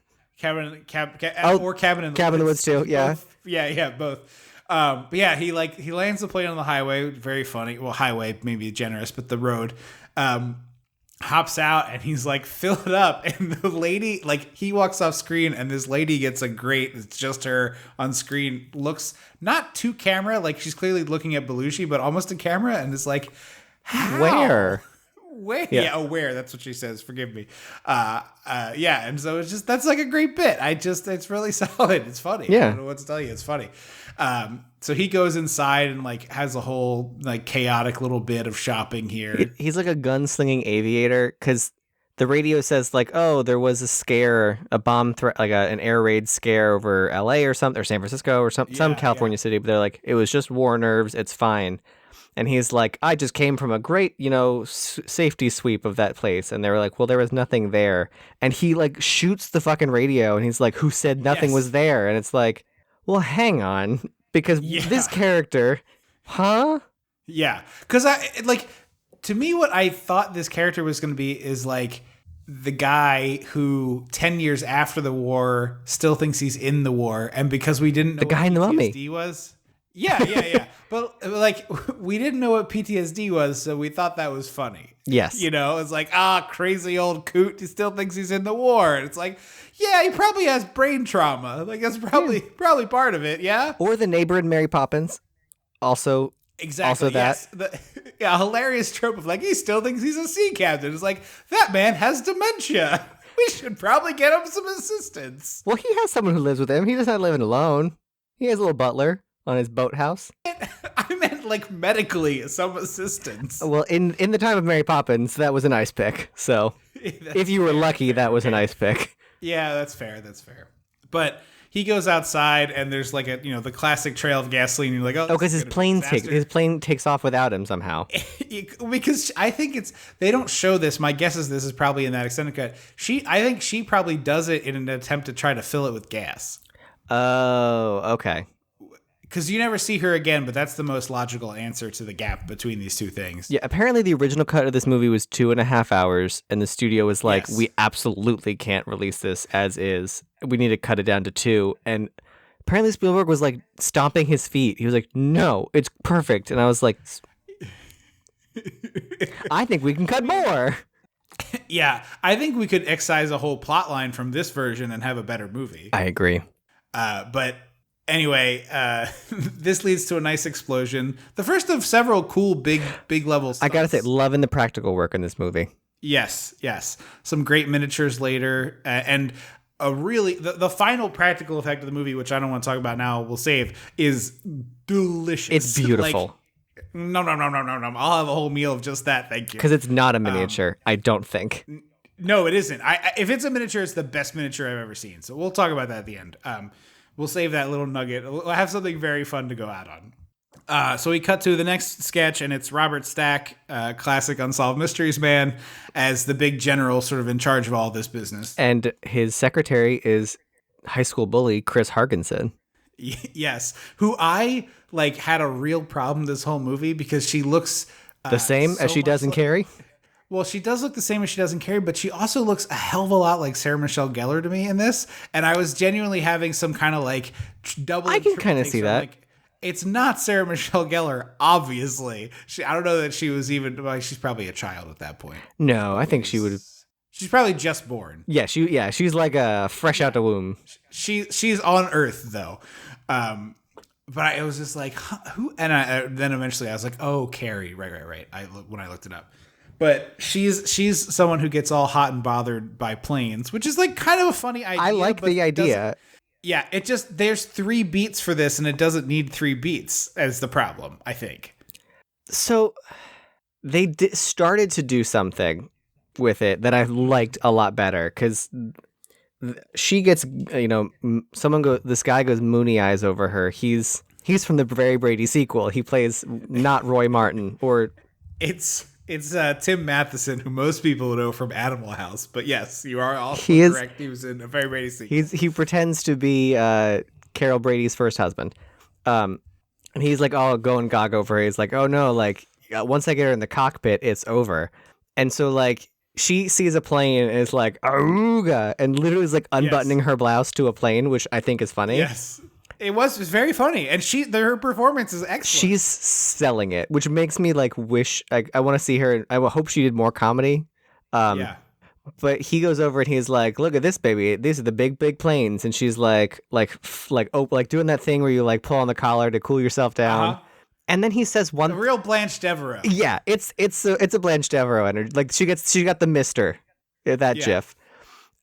Or Cabin in the Woods too. Yeah. Both. Yeah, both. But yeah, he lands the plane on the highway. Very funny. Well, highway maybe generous, but the road. Hops out and he's like, fill it up. And the lady, like, he walks off screen and this lady gets it's just her on screen, looks not to camera, like she's clearly looking at Belushi, but almost to camera, and is like, how? Where? Where? That's what she says. Forgive me. Yeah. And so that's like a great bit. It's really solid. It's funny. Yeah. I don't know what to tell you. It's funny. So he goes inside and like has a whole like chaotic little bit of shopping here. He's like a gunslinging aviator, because the radio says like, oh, there was a scare, a bomb threat, like an air raid scare over LA or something, or San Francisco or some California city. But they're like, it was just war nerves. It's fine. And he's like, I just came from a great, safety sweep of that place. And they were like, well, there was nothing there. And he like shoots the fucking radio, and he's like, who said nothing was there? And it's like, well, hang on, because this character, huh? Yeah, because to me, what I thought this character was going to be is like the guy who 10 years after the war still thinks he's in the war, and because we didn't know the guy in the mummy was. Yeah. But like we didn't know what PTSD was, so we thought that was funny. Yes. It's like, crazy old coot, he still thinks he's in the war. And it's like, yeah, he probably has brain trauma. Like that's probably part of it, yeah? Or the neighbor in Mary Poppins. Also exactly. Also that. Yes. A hilarious trope of like, he still thinks he's a sea captain. It's like, that man has dementia. We should probably get him some assistance. Well, he has someone who lives with him. He doesn't living alone. He has a little butler on his boathouse. I meant like medically some assistance. Well, in the time of Mary Poppins, that was a nice pick. So if you were lucky, that was a nice pick. Yeah, that's fair. But he goes outside and there's like the classic trail of gasoline. You're like, because his plane takes off without him somehow. Because I think they don't show this. My guess is this is probably in that extended cut. I think she probably does it in an attempt to try to fill it with gas. Oh, okay. Because you never see her again, but that's the most logical answer to the gap between these two things. Yeah, apparently the original cut of this movie was 2.5 hours, and the studio was like, yes. We absolutely can't release this as is. We need to cut it down to 2. And apparently Spielberg was like stomping his feet. He was like, no, it's perfect. And I was like, I think we can cut more. Yeah, I think we could excise a whole plot line from this version and have a better movie. I agree. But anyway, this leads to a nice explosion. The first of several cool big level stunts. I gotta say, loving the practical work in this movie. Yes. Some great miniatures later, and a really the final practical effect of the movie, which I don't want to talk about now, we'll save, is delicious. It's beautiful. No. I'll have a whole meal of just that. Thank you. Because it's not a miniature, I don't think. No, it isn't. If it's a miniature, it's the best miniature I've ever seen. So we'll talk about that at the end. We'll save that little nugget. We'll have something very fun to go out on. So we cut to the next sketch, and it's Robert Stack, classic Unsolved Mysteries man, as the big general sort of in charge of all this business. And his secretary is high school bully Chris Hargensen. Yes, who I had a real problem this whole movie because she looks the same as she does in Carrie. Well, she does look the same as she does in Carrie, but she also looks a hell of a lot like Sarah Michelle Gellar to me in this. And I was genuinely having some kind of double. I can kind of see that. It's not Sarah Michelle Gellar, obviously. I don't know that she was even. She's probably a child at that point. No, I think she would. She's probably just born. Yeah, she's like a fresh out the womb. She's on Earth though. But it was just like, who? And then eventually I was like, oh, Carrie, right. When I looked it up. But she's someone who gets all hot and bothered by planes, which is kind of a funny idea. I like the idea. Yeah, there's 3 beats for this, and it doesn't need 3 beats as the problem, I think. So they started to do something with it that I liked a lot better, because she gets, this guy goes moony eyes over her. He's from the Very Brady sequel. He plays not Roy Martin, or It's Tim Matheson, who most people know from Animal House. But yes, you are also correct. He was in a Very Brady sequel. He pretends to be Carol Brady's first husband. And he's like, oh, going gog over her. He's like, oh no, once I get her in the cockpit, it's over. And so she sees a plane and is like, "Auga," and literally is unbuttoning her blouse to a plane, which I think is funny. Yes. It was very funny, and her performance is excellent. She's selling it, which makes me wish I want to see her. I hope she did more comedy. Yeah. But he goes over and he's like, "Look at this, baby. These are the big planes." And she's like doing that thing where you pull on the collar to cool yourself down. Uh-huh. And then he says one, the real Blanche Devereaux. Yeah, it's a Blanche Devereaux energy. She got the Mister, that GIF.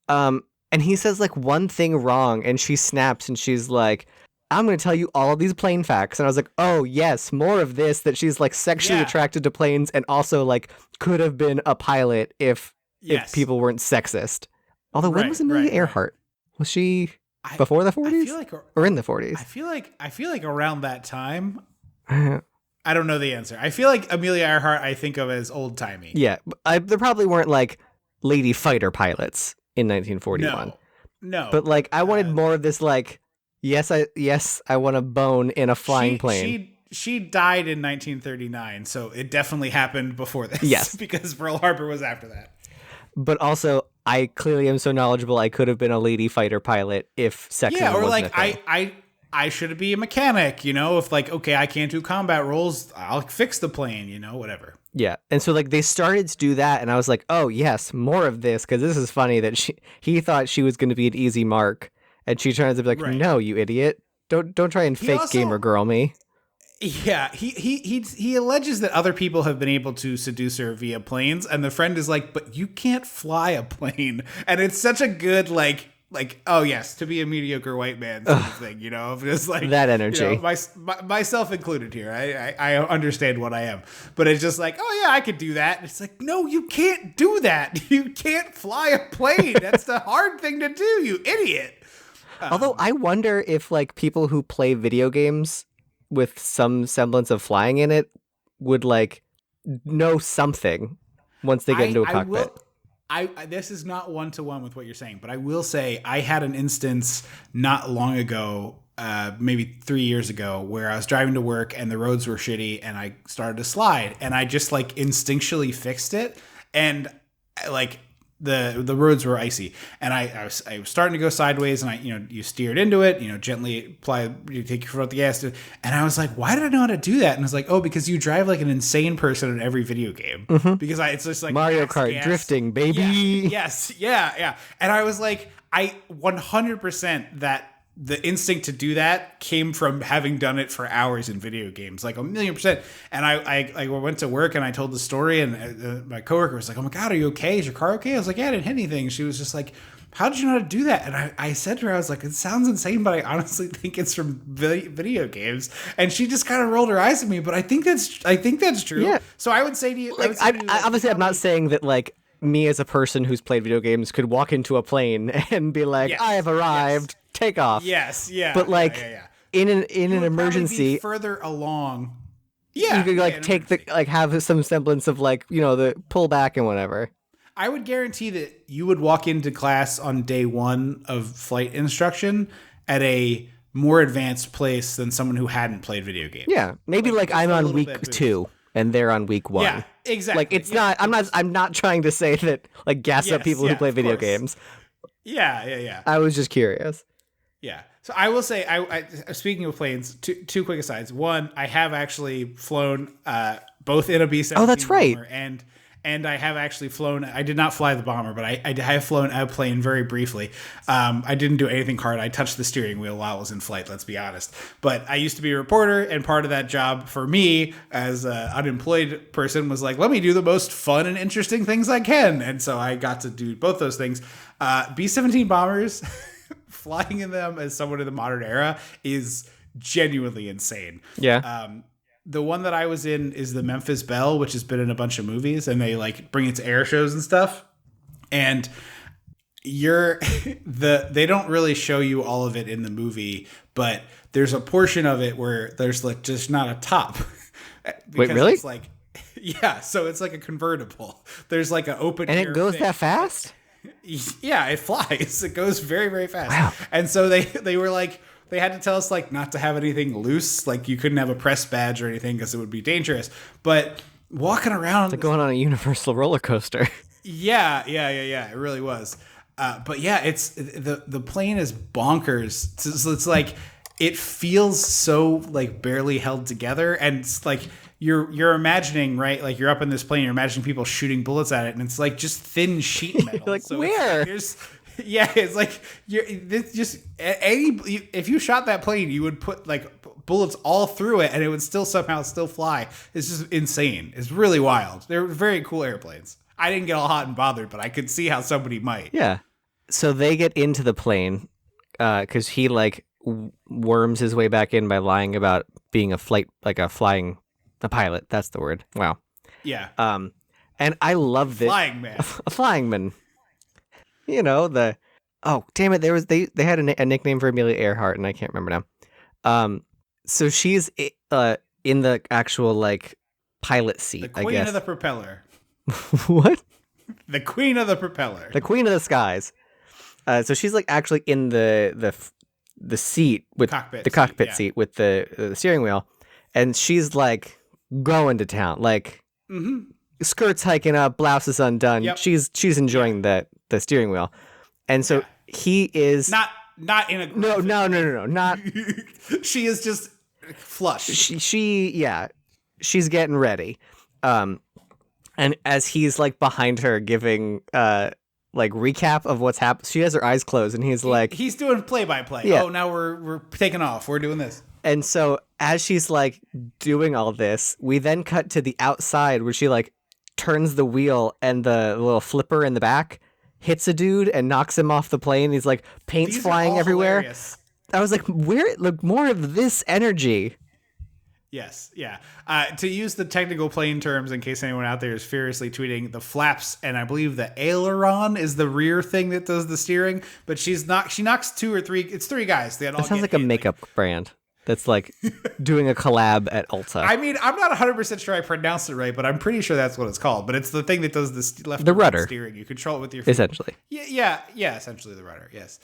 And he says one thing wrong, and she snaps, and she's like, I'm going to tell you all of these plane facts. And I was like, oh, yes, more of this, that she's sexually attracted to planes and also could have been a pilot if people weren't sexist. Although when was Amelia Earhart? Was she before the 40s or in the 40s? I feel like around that time. I don't know the answer. I feel like Amelia Earhart I think of as old-timey. Yeah, there probably weren't lady fighter pilots in 1941. No. But I wanted more of this Yes, I want a bone in a flying plane. She died in 1939, so it definitely happened before this. Yes. Because Pearl Harbor was after that. But also, I clearly am so knowledgeable. I could have been a lady fighter pilot if sexism or wasn't a thing. I should be a mechanic, if like, okay, I can't do combat roles, I'll fix the plane, whatever. Yeah. And so like they started to do that, and I was like, oh yes, more of this, because this is funny that he thought she was going to be an easy mark, and she tries to be like, no, you idiot. Don't try and fake gamer girl me. Yeah, he alleges that other people have been able to seduce her via planes, and the friend is like, but you can't fly a plane. And it's such a good like, oh yes, to be a mediocre white man sort of thing, just like that energy. Myself included here. I understand what I am, but it's just like, oh yeah, I could do that. And it's like, no, you can't do that. You can't fly a plane. That's the hard thing to do, you idiot. Although I wonder if like people who play video games with some semblance of flying in it would like know something once they get into a cockpit. This is not one-to-one with what you're saying, but I will say I had an instance not long ago, maybe 3 years ago, where I was driving to work and the roads were shitty and I started to slide, and I just like instinctually fixed it, and like the roads were icy, and I was starting to go sideways, and you steered into it, gently you take your foot off the gas, and I was like, why did I know how to do that? And it's like, oh, because you drive like an insane person in every video game. Because it's just like Mario Kart drifting, baby. Yes, yeah. And I was like, I 100% that the instinct to do that came from having done it for hours in video games, like 1,000,000%. And I went to work and I told the story, and my coworker was like, oh my God, are you okay? Is your car okay? I was like, yeah, I didn't hit anything. She was just like, how did you know how to do that? And I said to her, I was like, it sounds insane, but I honestly think it's from video games. And she just kind of rolled her eyes at me, but I think that's true. Yeah. So I would say to you, like, obviously I'm not saying that like me as a person who's played video games could walk into a plane and be like, I have arrived. Take off. Yes, yeah. But like in an emergency, be further along. Yeah, you could like take the like have some semblance of like the pull back and whatever. I would guarantee that you would walk into class on day one of flight instruction at a more advanced place than someone who hadn't played video games. Yeah, maybe like I'm on week 2 and they're on week 1. Yeah, exactly. Like it's not. I'm not trying to say that like gas up people who play video games. Yeah. I was just curious. Yeah. So I will say, I speaking of planes, two quick asides. One, I have actually flown both in a B-17 oh, that's right. bomber and I have actually flown. I did not fly the bomber, but I have flown a plane very briefly. I didn't do anything hard. I touched the steering wheel while I was in flight, let's be honest. But I used to be a reporter, and part of that job for me as an unemployed person was like, let me do the most fun and interesting things I can. And so I got to do both those things. B-17 bombers... flying in them as someone in the modern era is genuinely insane. Yeah. The one that I was in is the Memphis Belle, which has been in a bunch of movies, and they like bring it to air shows and stuff. And they don't really show you all of it in the movie, but there's a portion of it where there's like just not a top. Wait, really? It's like, yeah. So it's like a convertible. There's like an open and air it goes thing. That fast? Yeah, it flies. It goes very, very fast. Wow. And so they were like, they had to tell us like not to have anything loose. Like you couldn't have a press badge or anything because it would be dangerous. But walking around, it's like going on a Universal roller coaster. Yeah. It really was. But yeah, it's the plane is bonkers. So it's like it feels so like barely held together, and it's like. You're imagining, right? Like you're up in this plane, you're imagining people shooting bullets at it, and it's like just thin sheet metal. Like so where? It's like if you shot that plane, you would put like bullets all through it, and it would still somehow fly. It's just insane. It's really wild. They're very cool airplanes. I didn't get all hot and bothered, but I could see how somebody might. Yeah. So they get into the plane because he like worms his way back in by lying about being a pilot, that's the word. Wow. Yeah. And I love this. Flying man. A flying man. Oh, damn it. They had a nickname for Amelia Earhart, and I can't remember now. So she's in the actual, like, pilot seat, I guess. The queen of the propeller. What? The queen of the propeller. The queen of the skies. So she's, like, actually in the seat with the cockpit seat with the steering wheel, and she's like going to town, like skirts hiking up, blouse is undone. Yep. She's enjoying the steering wheel, and so he is not in a no, not. She is just flush. She's getting ready, and as he's like behind her giving like recap of what's happened, she has her eyes closed, and he's doing play-by-play. Yeah. Oh, now we're taking off. We're doing this. And so as she's like doing all this, we then cut to the outside where she like turns the wheel, and the little flipper in the back hits a dude and knocks him off the plane. He's like paint's flying everywhere. Hilarious. I was like, more of this energy. Yes, yeah. To use the technical plane terms, in case anyone out there is furiously tweeting, the flaps and I believe the aileron is the rear thing that does the steering. But she knocks two or three. It's three guys. That sounds like a makeup brand that's like doing a collab at Ulta. I mean, I'm not 100% sure I pronounced it right, but I'm pretty sure that's what it's called. But it's the thing that does the rudder steering. You control it with your feet. Essentially. Yeah. Essentially the rudder. Yes.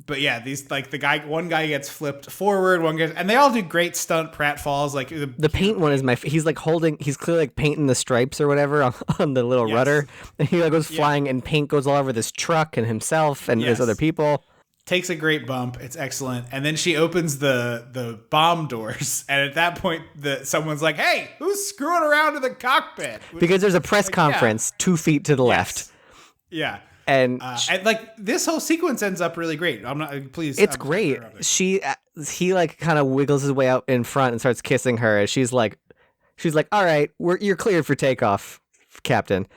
But yeah, these like one guy gets flipped forward, and they all do great stunt pratfalls. Like the paint one is he's like he's clearly like painting the stripes or whatever on the little rudder, and he like goes flying, and paint goes all over this truck and himself and his other people. Takes a great bump. It's excellent. And then she opens the bomb doors, and at that point, someone's like, "Hey, who's screwing around in the cockpit?" Because there's a press conference 2 feet to the left. Yeah. And like this whole sequence ends up really great. It's great. He like kind of wiggles his way out in front and starts kissing her. And she's like, all right, you're cleared for takeoff, Captain.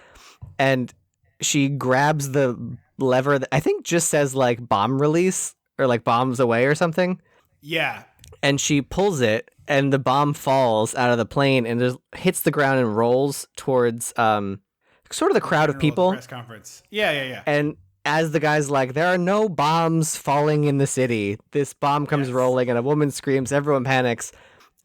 And she grabs the lever that I think just says like bomb release or like bombs away or something. Yeah. And she pulls it, and the bomb falls out of the plane and just hits the ground and rolls towards sort of the crowd of people. Press conference. Yeah. And as the guy's like, there are no bombs falling in the city, this bomb comes rolling, and a woman screams, everyone panics,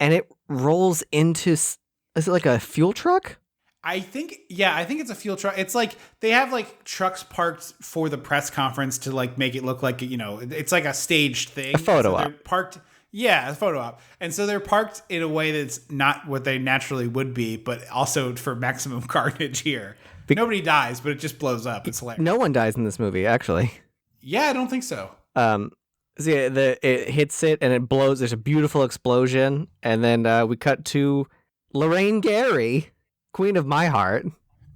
and it rolls into, is it like a fuel truck? I think it's a fuel truck. It's like they have like trucks parked for the press conference to like make it look like, it's like a staged thing. A photo op. Parked. Yeah, a photo op. And so they're parked in a way that's not what they naturally would be, but also for maximum carnage here. Nobody dies, but it just blows up. It's hilarious. No one dies in this movie, actually. Yeah, I don't think so. It hits it and it blows. There's a beautiful explosion, and then we cut to Lorraine Gary, queen of my heart.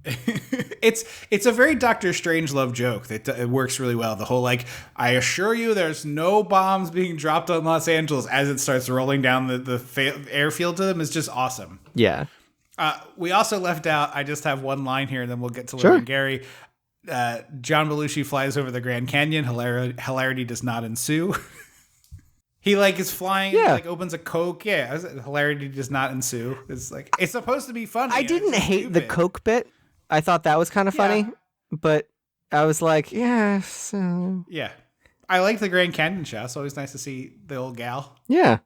It's a very Doctor Strangelove joke that it works really well. The whole like, I assure you, there's no bombs being dropped on Los Angeles as it starts rolling down the airfield to them is just awesome. Yeah. We also left out, I just have one line here and then we'll get to Lorraine Gary. John Belushi flies over the Grand Canyon. Hilarity does not ensue. He like is flying, like opens a Coke. Yeah, hilarity does not ensue. It's like, it's supposed to be funny. I didn't hate the Coke bit. I thought that was kind of funny, but I was like, so. Yeah. I like the Grand Canyon shot. It's always nice to see the old gal. Yeah.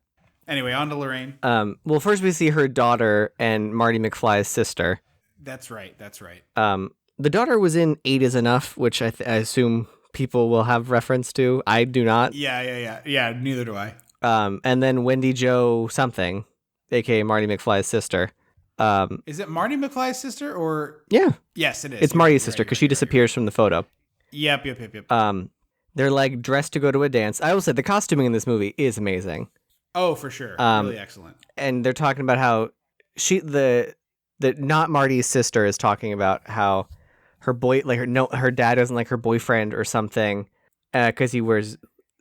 Anyway, on to Lorraine. Well, first we see her daughter and Marty McFly's sister. That's right. The daughter was in 8 is Enough, which I assume people will have reference to. I do not. Yeah, neither do I. And then Wendy Jo something, aka Marty McFly's sister. Is it Marty McFly's sister or? Yeah. Yes, it is. It's Marty's sister because she disappears from the photo. Yep. They're like dressed to go to a dance. I will say the costuming in this movie is amazing. Oh, for sure. Really excellent. And they're talking about how the not Marty's sister is talking about how her her dad doesn't like her boyfriend or something because he wears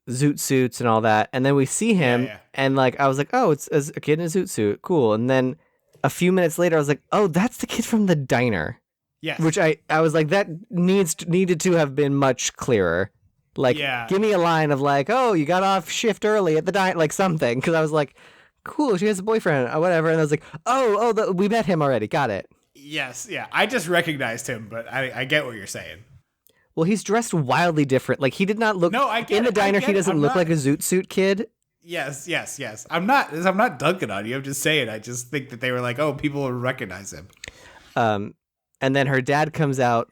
zoot suits and all that. And then we see him and like I was like, oh, it's a kid in a zoot suit, cool. And then a few minutes later, I was like, oh, that's the kid from the diner. Yes. Which I was like, that needed to have been much clearer. Like, give me a line of like, oh, you got off shift early at the diner, like something. Because I was like, cool, she has a boyfriend or whatever. And I was like, we met him already. Got it. Yes, yeah. I just recognized him, but I get what you're saying. Well, he's dressed wildly different. Like, he did not look... No, I get in the diner, he doesn't look like a zoot suit kid. Yes. I'm not dunking on you. I'm just saying. I just think that they were like, oh, people will recognize him. And then her dad comes out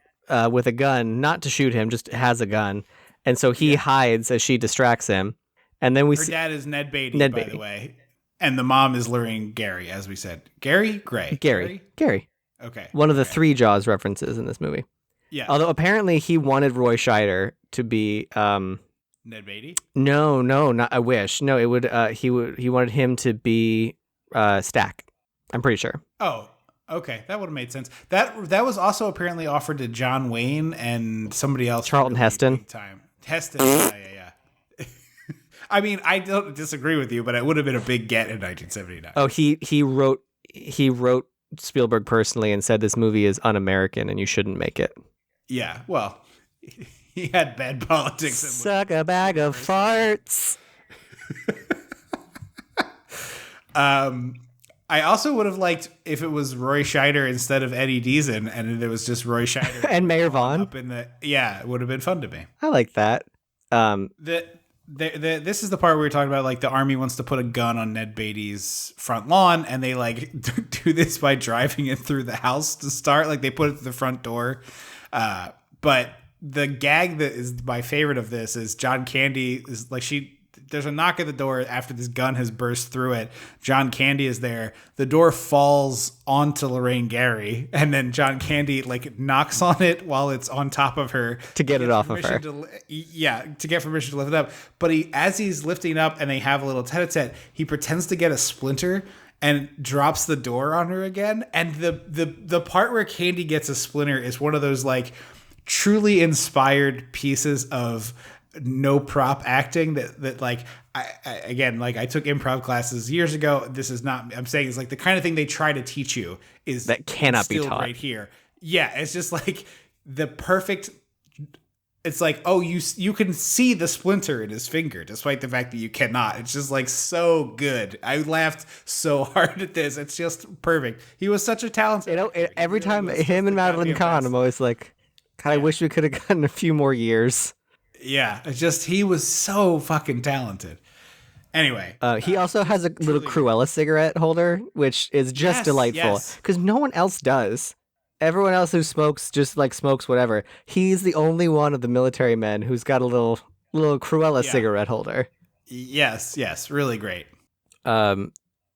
with a gun, not to shoot him, just has a gun. And so he hides as she distracts him. And then we her dad is Ned Beatty, Ned by Beatty. the way. And the mom is Lorraine Gary, as we said. Gary? Gray? Gary. Okay. One of the three Jaws references in this movie. Yeah. Although apparently he wanted Roy Scheider to be Ned Beatty? No, not I wish. No, it would he wanted him to be Stack. I'm pretty sure. Oh, okay. That would have made sense. That was also apparently offered to John Wayne and somebody else. Charlton Heston. Big time. Heston. Yeah. I mean, I don't disagree with you, but it would have been a big get in 1979. Oh, he wrote Spielberg personally and said this movie is un-American and you shouldn't make it. Yeah, well, he had bad politics. Suck a bag of farts. I also would have liked if it was Roy Scheider instead of Eddie Deason, and it was just Roy Scheider and Mayor Vaughn. It would have been fun to me. I like that. This is the part where we're talking about like the army wants to put a gun on Ned Beatty's front lawn, and they like do this by driving it through the house to start. Like they put it to the front door. But the gag that is my favorite of this is John Candy is like there's a knock at the door after this gun has burst through it. John Candy is there. The door falls onto Lorraine Gary, and then John Candy like knocks on it while it's on top of her to get it off of her. To get permission to lift it up. But as he's lifting up and they have a little tete-a-tete, he pretends to get a splinter and drops the door on her again. And the part where Candy gets a splinter is one of those like truly inspired pieces of no prop acting that like I took improv classes years ago. This is not, I'm saying it's like the kind of thing they try to teach you is that cannot be taught right here. Yeah. It's just like the perfect, it's like, oh, you can see the splinter in his finger, despite the fact that you cannot. It's just like so good. I laughed so hard at this. It's just perfect. He was such a talented actor. Every time him and Madeline Kahn, I'm always like, God, I wish we could have gotten a few more years. Yeah, it's just he was so fucking talented. Anyway, he also has a little Cruella cigarette holder, which is just delightful because no one else does. Everyone else who smokes just like smokes whatever. He's the only one of the military men who's got a little Cruella cigarette holder. Yes, really great.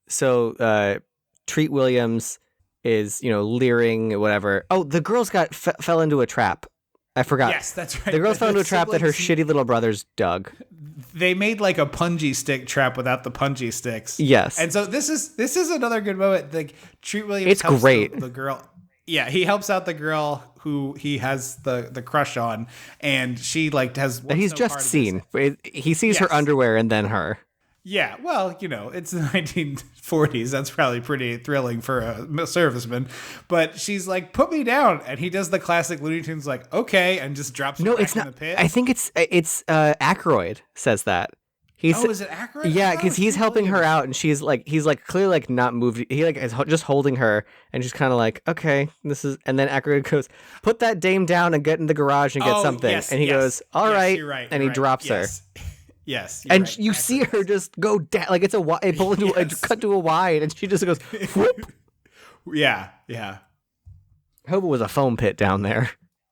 So Treat Williams is leering whatever. Oh, the girls fell into a trap. I forgot. Yes, that's right. The girls fell into a trap that her shitty little brothers dug. They made like a punji stick trap without the punji sticks. Yes. And so this is another good moment. Like Treat Williams it's helps great. The girl. Yeah, he helps out the girl who he has the crush on, and she like has. He's just seen. He sees her underwear and then her. Yeah, well, it's the 1940s. That's probably pretty thrilling for a serviceman. But she's like, "Put me down," and he does the classic Looney Tunes, like, "Okay," and just drops. No, her it's back not. In the pit. I think it's Aykroyd says that. Is it Aykroyd? Yeah, because he's helping her out, and he's clearly like not moved. He like is just holding her, and she's kind of like, "Okay, this is." And then Aykroyd goes, "Put that dame down and get in the garage and get something." Yes, and he goes, "All right," you're right, and he drops her. Yes, and right. you see her just go down, like it's a pull into a cut to a wide, and she just goes, whoop. Yeah. I hope it was a foam pit down there.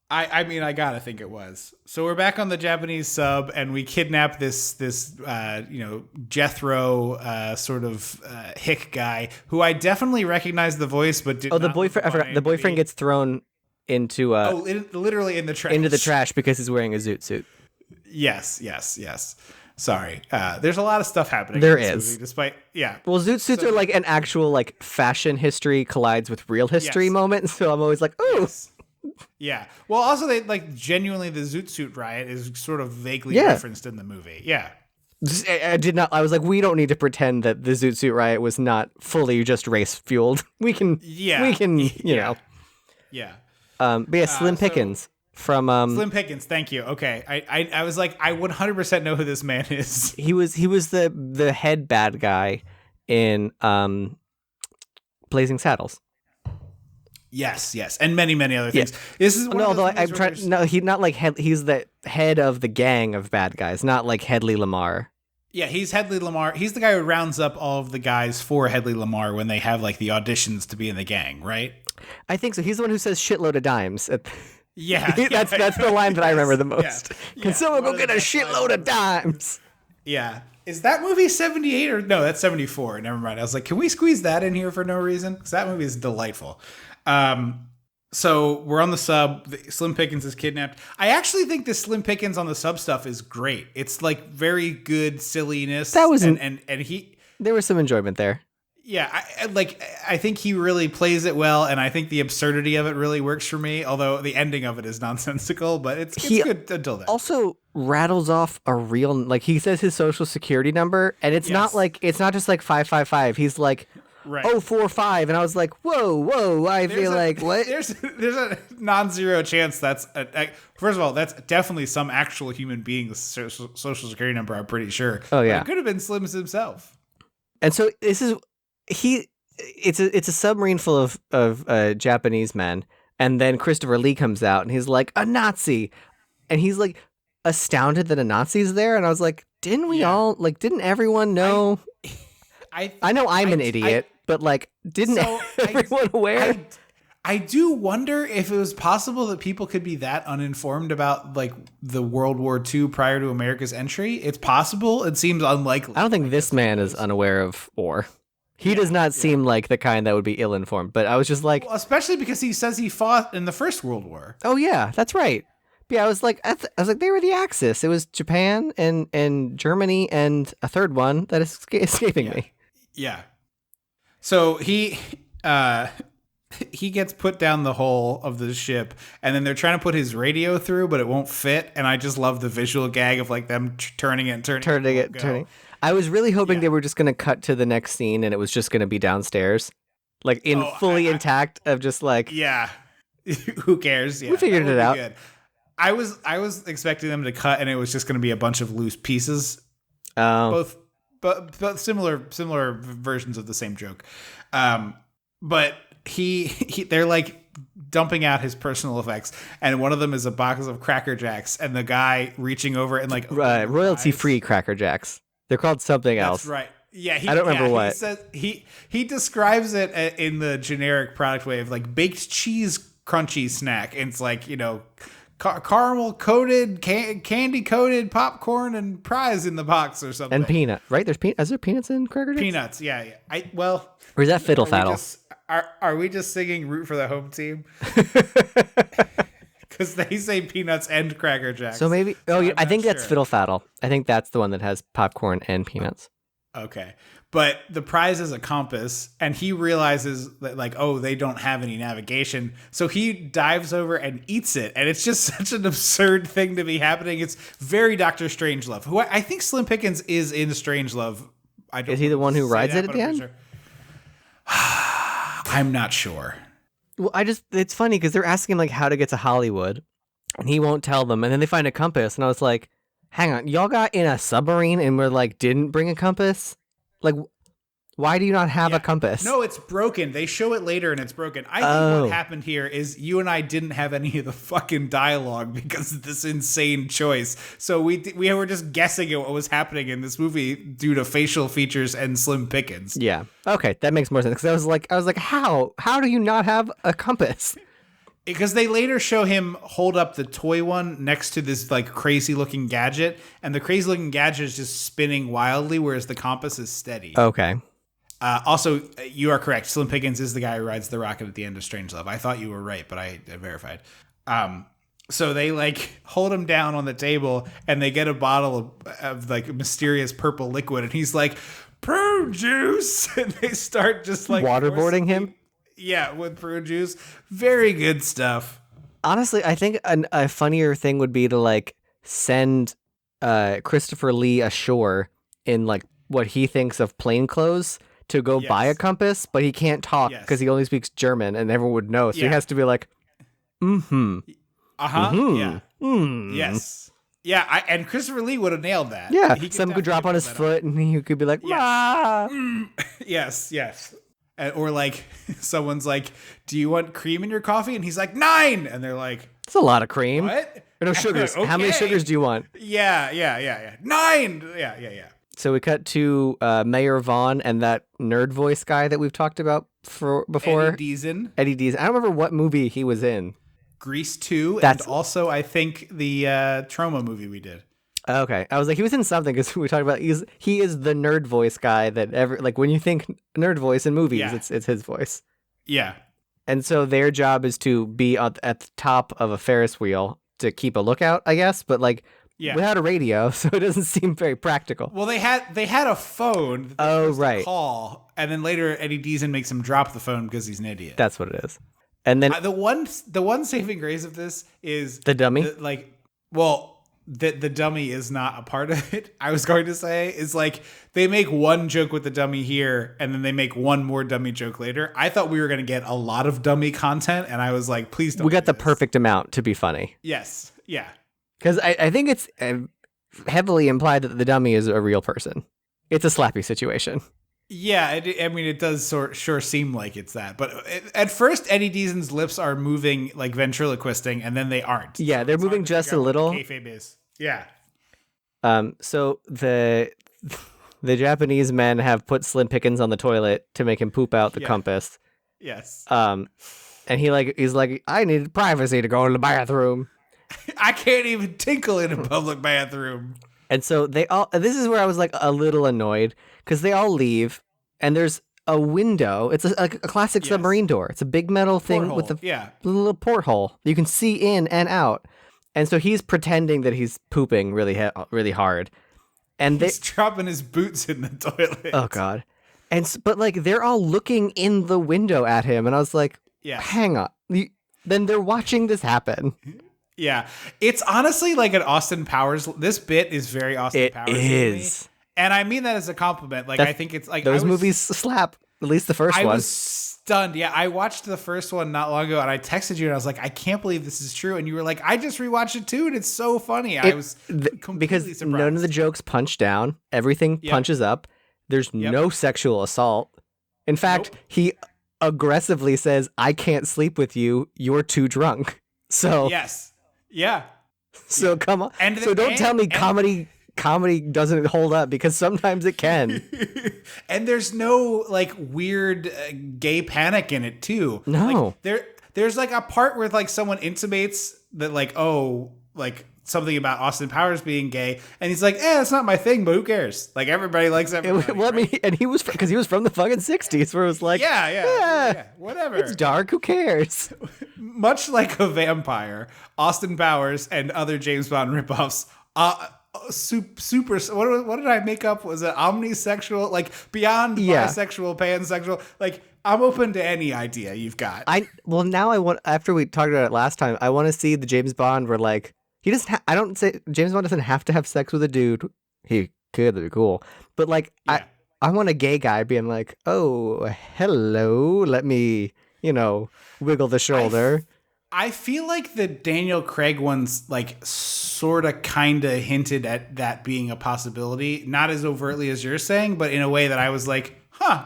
I mean, I gotta think it was. So we're back on the Japanese sub, and we kidnap this Jethro sort of hick guy who I definitely recognized the voice, but did. Oh, the boyfriend! I forgot. The boyfriend gets thrown into literally in the trash. Into the trash because he's wearing a zoot suit. Yes. Sorry. There's a lot of stuff happening. There in this is. movie, despite Well, zoot suits are like an actual like fashion history collides with real history moment. So I'm always like, oh. Yes. Yeah. Well, also they like genuinely the zoot suit riot is sort of vaguely referenced in the movie. Yeah. I did not. I was like, we don't need to pretend that the zoot suit riot was not fully just race fueled. We can. Yeah. We can. You know. Yeah. But yeah, Slim Pickens. From Slim Pickens, thank you. Okay, I was like, I 100% know who this man is. He was the head bad guy in Blazing Saddles. Yes, and many other things. Yeah. This is one no, of although I'm trying. No, he's not like head. He's the head of the gang of bad guys, not like Hedley Lamar. Yeah, he's Hedley Lamar. He's the guy who rounds up all of the guys for Hedley Lamar when they have like the auditions to be in the gang, right? I think so. He's the one who says shitload of dimes. Yeah, that's the line that I remember the most. Yeah. Can someone go get a shitload of dimes? Yeah. Is that movie 78 or no? That's 74. Never mind. I was like, can we squeeze that in here for no reason? Because that movie is delightful. So we're on the sub. Slim Pickens is kidnapped. I actually think the Slim Pickens on the sub stuff is great. It's like very good silliness. That was and he. There was some enjoyment there. Yeah, I think he really plays it well, and I think the absurdity of it really works for me. Although the ending of it is nonsensical, but it's good until then. Also rattles off a real, like he says his social security number, and it's not just like 555. He's like 045, and I was like, whoa! I feel like what? There's a non-zero chance that's first of all, that's definitely some actual human being's social security number. I'm pretty sure. Oh yeah, but it could have been Slim's himself. And so this is. It's a submarine full of Japanese men, and then Christopher Lee comes out and he's like a Nazi, and he's like astounded that a Nazi's there, and I was like, didn't everyone know? I know I'm an idiot, but like, didn't everyone aware? I do wonder if it was possible that people could be that uninformed about like the World War II prior to America's entry. It's possible. It seems unlikely. I don't think this man is unaware of war. He does not seem like the kind that would be ill-informed, but I was just like... Well, especially because he says he fought in the First World War. Oh, yeah, that's right. But yeah, I was like, they were the Axis. It was Japan and Germany and a third one that is escaping me. Yeah. So he gets put down the hull of the ship, and then they're trying to put his radio through, but it won't fit, and I just love the visual gag of like them turning it. I was really hoping they were just going to cut to the next scene and it was just going to be downstairs. Like fully intact of just like... Yeah. Who cares? Yeah, we figured it out. Good. I was expecting them to cut and it was just going to be a bunch of loose pieces. Both similar versions of the same joke. But they're like dumping out his personal effects, and one of them is a box of Cracker Jacks, and the guy reaching over and like... royalty-free Cracker Jacks. They're called something else. That's right. Yeah, I don't remember what. He says he describes it in the generic product way of like baked cheese crunchy snack. And it's like, caramel coated, candy coated popcorn and fries in the box or something. And peanut, right? Is there peanuts in Cracker Jacks? Peanuts, yeah. Or is that fiddle faddle? Are we just singing "Root for the Home Team"? Because they say peanuts and Cracker Jacks. So maybe... I think that's Fiddle Faddle. I think that's the one that has popcorn and peanuts. Okay. But the prize is a compass, and he realizes that, like, they don't have any navigation. So he dives over and eats it, and it's just such an absurd thing to be happening. It's very Dr. Strangelove, who I think Slim Pickens is in Strangelove. Is he the one who rides it at the end? Sure. I'm not sure. Well, it's funny because they're asking him like how to get to Hollywood and he won't tell them. And then they find a compass. And I was like, hang on, y'all got in a submarine and we're like, didn't bring a compass? Like, why do you not have a compass? No, it's broken. They show it later and it's broken. I think what happened here is you and I didn't have any of the fucking dialogue because of this insane choice. So we were just guessing at what was happening in this movie due to facial features and Slim Pickens. Yeah. Okay, that makes more sense. Because I was like, how do you not have a compass? Because they later show him hold up the toy one next to this like crazy looking gadget, and the crazy looking gadget is just spinning wildly, whereas the compass is steady. Okay. Also, you are correct. Slim Pickens is the guy who rides the rocket at the end of Strangelove. I thought you were right, but I verified. So they like hold him down on the table and they get a bottle of like mysterious purple liquid. And he's like, prune juice. And they start just like waterboarding him. Yeah, with prune juice. Very good stuff. Honestly, I think a funnier thing would be to like send Christopher Lee ashore in like what he thinks of plain clothes to go buy a compass, but he can't talk because he only speaks German and everyone would know. So he has to be like, mm-hmm. Uh-huh. Mm-hmm. Yeah. Mm. Yes. Yeah, and Christopher Lee would have nailed that. Yeah, someone could drop on his foot and he could be like, yes. Yes. Or like someone's like, do you want cream in your coffee? And he's like, 9. And they're like, that's a lot of cream. What? No sugars. Okay. How many sugars do you want? Yeah. 9. Yeah. So we cut to Mayor Vaughn and that nerd voice guy that we've talked about before. Eddie Deason. I don't remember what movie he was in. Grease 2. And also, I think, the Trauma movie we did. Okay, I was like, he was in something because we talked about he is the nerd voice guy that like when you think nerd voice in movies, it's his voice. Yeah. And so their job is to be at the top of a Ferris wheel to keep a lookout, I guess, but like without a radio, so it doesn't seem very practical. Well, they had a phone that they were supposed to call, and then later Eddie Deason makes him drop the phone because he's an idiot. That's what it is. And then the one saving grace of this is the dummy. The dummy is not a part of it. I was going to say is like they make one joke with the dummy here, and then they make one more dummy joke later. I thought we were going to get a lot of dummy content, and I was like, please don't. We got the perfect amount to be funny. Yes. Yeah. Because I think it's heavily implied that the dummy is a real person. It's a Slappy situation. Yeah, it does sure seem like it's that. But at first, Eddie Deason's lips are moving like ventriloquisting, and then they aren't. Yeah, they're moving just a little. Kayfabe is. Yeah. So the Japanese men have put Slim Pickens on the toilet to make him poop out the compass. Yes. And he's like, I need privacy to go to the bathroom. I can't even tinkle in a public bathroom. And so this is where I was like a little annoyed because they all leave and there's a window. It's a classic submarine door. It's a big metal thing with a little porthole. You can see in and out. And so he's pretending that he's pooping really hard. And he's dropping his boots in the toilet. Oh God. But like they're all looking in the window at him. And I was like, hang on. Then they're watching this happen. Yeah, it's honestly like an Austin Powers. This bit is very Austin Powers. It is, and I mean that as a compliment. Like I think it's like those movies slap. At least the first one. I was stunned. Yeah, I watched the first one not long ago, and I texted you, and I was like, I can't believe this is true. And you were like, I just rewatched it too, and it's so funny. I was completely because surprised. None of the jokes punch down. Everything punches up. There's no sexual assault. In fact, he aggressively says, "I can't sleep with you. You're too drunk." So yes. Yeah. So come on. Don't tell me comedy doesn't hold up because sometimes it can. And there's no like weird gay panic in it too. No. Like, there's like a part where like someone intimates that like something about Austin Powers being gay, and he's like, it's not my thing, but who cares? Like everybody likes everybody. Well, I mean, and he was because he was from the fucking 60s, where it was like, whatever. It's dark. Who cares? Much like a vampire, Austin Powers and other James Bond ripoffs. Super. What did I make up? Was it omnisexual? Like beyond bisexual, pansexual? Like I'm open to any idea you've got. Now I want. After we talked about it last time, I want to see the James Bond where like. He doesn't. I don't say James Bond doesn't have to have sex with a dude. He could. That'd be cool. But like, I want a gay guy being like, "Oh, hello. Let me, wiggle the shoulder." I feel like the Daniel Craig ones, like, sort of, kind of hinted at that being a possibility. Not as overtly as you're saying, but in a way that I was like,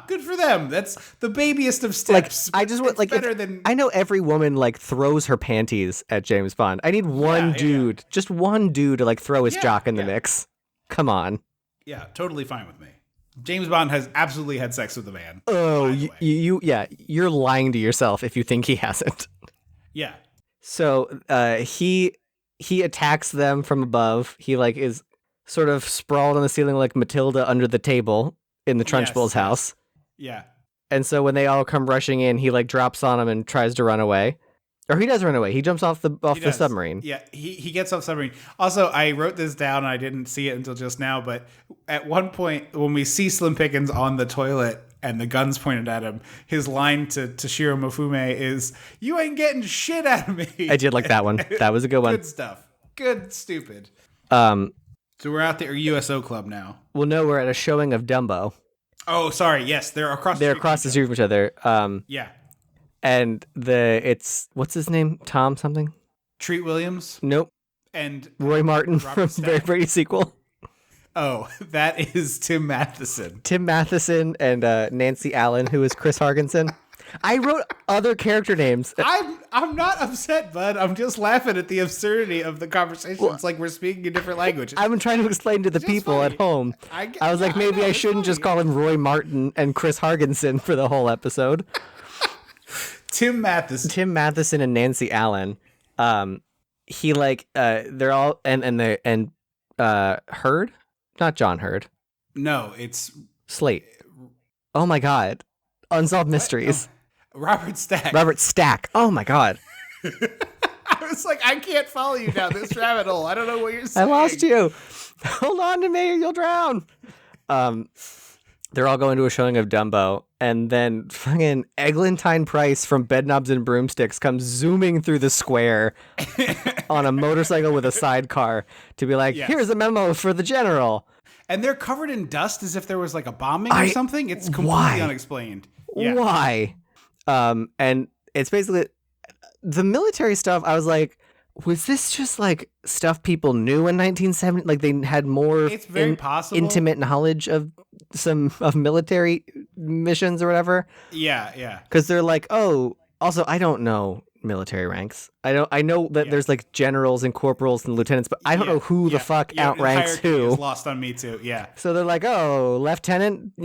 good for them. That's the babiest of steps. Like, I just want better than. I know every woman like throws her panties at James Bond. I need one dude, just one dude to like throw his jock in the mix. Come on. Yeah, totally fine with me. James Bond has absolutely had sex with a man. Oh, you're lying to yourself if you think he hasn't. Yeah. So he attacks them from above. He like is sort of sprawled on the ceiling like Matilda under the table in the Trunchbull's house. Yeah. And so when they all come rushing in, he like drops on him and tries to run away. Or he does run away. He jumps off the submarine. Yeah, he gets off submarine. Also, I wrote this down and I didn't see it until just now, but at one point when we see Slim Pickens on the toilet and the gun's pointed at him, his line to Toshiro Mifune is, "You ain't getting shit out of me." I did like that one. That was a good one. Good stuff. Good, stupid. So we're at the USO club now. Well, no, we're at a showing of Dumbo. Oh, sorry. Yes, they're across the street from each other. Yeah. And it's what's his name? Tom something? Treat Williams? Nope. And Roy Martin from Very Brady Sequel. Oh, that is Tim Matheson. Tim Matheson and Nancy Allen, who is Chris Hargensen. I wrote other character names. I'm not upset, bud. I'm just laughing at the absurdity of the conversation. It's like we're speaking a different language. I'm trying to explain to the people at home. I was like, maybe I shouldn't just call him Roy Martin and Chris Hargensen for the whole episode. Tim Matheson and Nancy Allen. He like they're all and Hurd? Not John Hurd. No, it's Slate. Oh my God. Unsolved Mysteries. No. Robert Stack. Robert Stack. Oh my God. I was like, I can't follow you down this rabbit hole. I don't know what you're saying. I lost you. Hold on to me, or you'll drown. They're all going to a showing of Dumbo, and then fucking Eglantine Price from Bedknobs and Broomsticks comes zooming through the square on a motorcycle with a sidecar to be like, here's a memo for the general. And they're covered in dust as if there was like a bombing or something. It's completely unexplained. Yeah. Why? And it's basically the military stuff. I was like, was this just like stuff people knew in 1970? Like they had more it's very possible. Intimate knowledge of military missions or whatever. Yeah, yeah. Because they're like, oh, also I don't know military ranks. I know that there's like generals and corporals and lieutenants, but I don't know who the fuck outranks who. Is lost on me too. Yeah. So they're like, oh, Lieutenant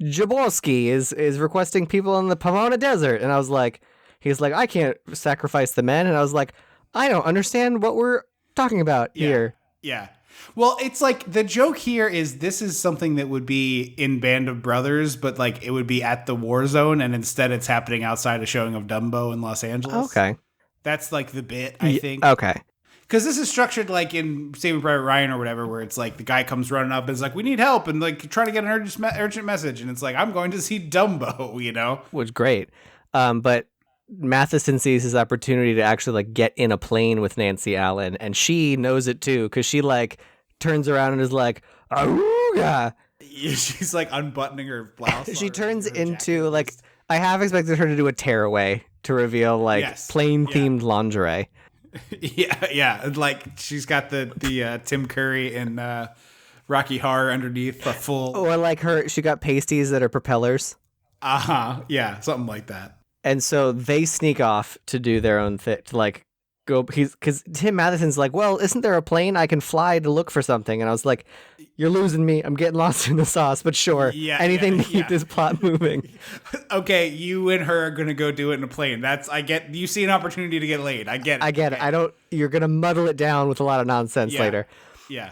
Jaworski is requesting people in the Pomona Desert, and I was like, he's like, I can't sacrifice the men, and I was like, I don't understand what we're talking about here. Yeah. Well, it's like the joke here is this is something that would be in Band of Brothers, but like it would be at the war zone, and instead it's happening outside a showing of Dumbo in Los Angeles. Okay. That's like the bit, I think. Okay. Because this is structured like in Saving Private Ryan or whatever, where it's like the guy comes running up and is like, we need help, and like trying to get an urgent message, and it's like, I'm going to see Dumbo, you know? Which great. But Matheson sees his opportunity to actually like get in a plane with Nancy Allen, and she knows it too, because she like turns around and is like, Aruga! She's like unbuttoning her blouse. She turns into like, I have expected her to do a tearaway to reveal like plane themed lingerie. Yeah. Like she's got the Tim Curry and Rocky Horror underneath a full. Or like she got pasties that are propellers. Yeah, something like that. And so they sneak off to do their own thing, to like go. Because Tim Matheson's like, well, isn't there a plane I can fly to look for something? And I was like, you're losing me. I'm getting lost in the sauce, but sure. Anything to keep this plot moving. Okay, you and her are going to go do it in a plane. You see an opportunity to get laid. I get it. You're going to muddle it down with a lot of nonsense later. Yeah.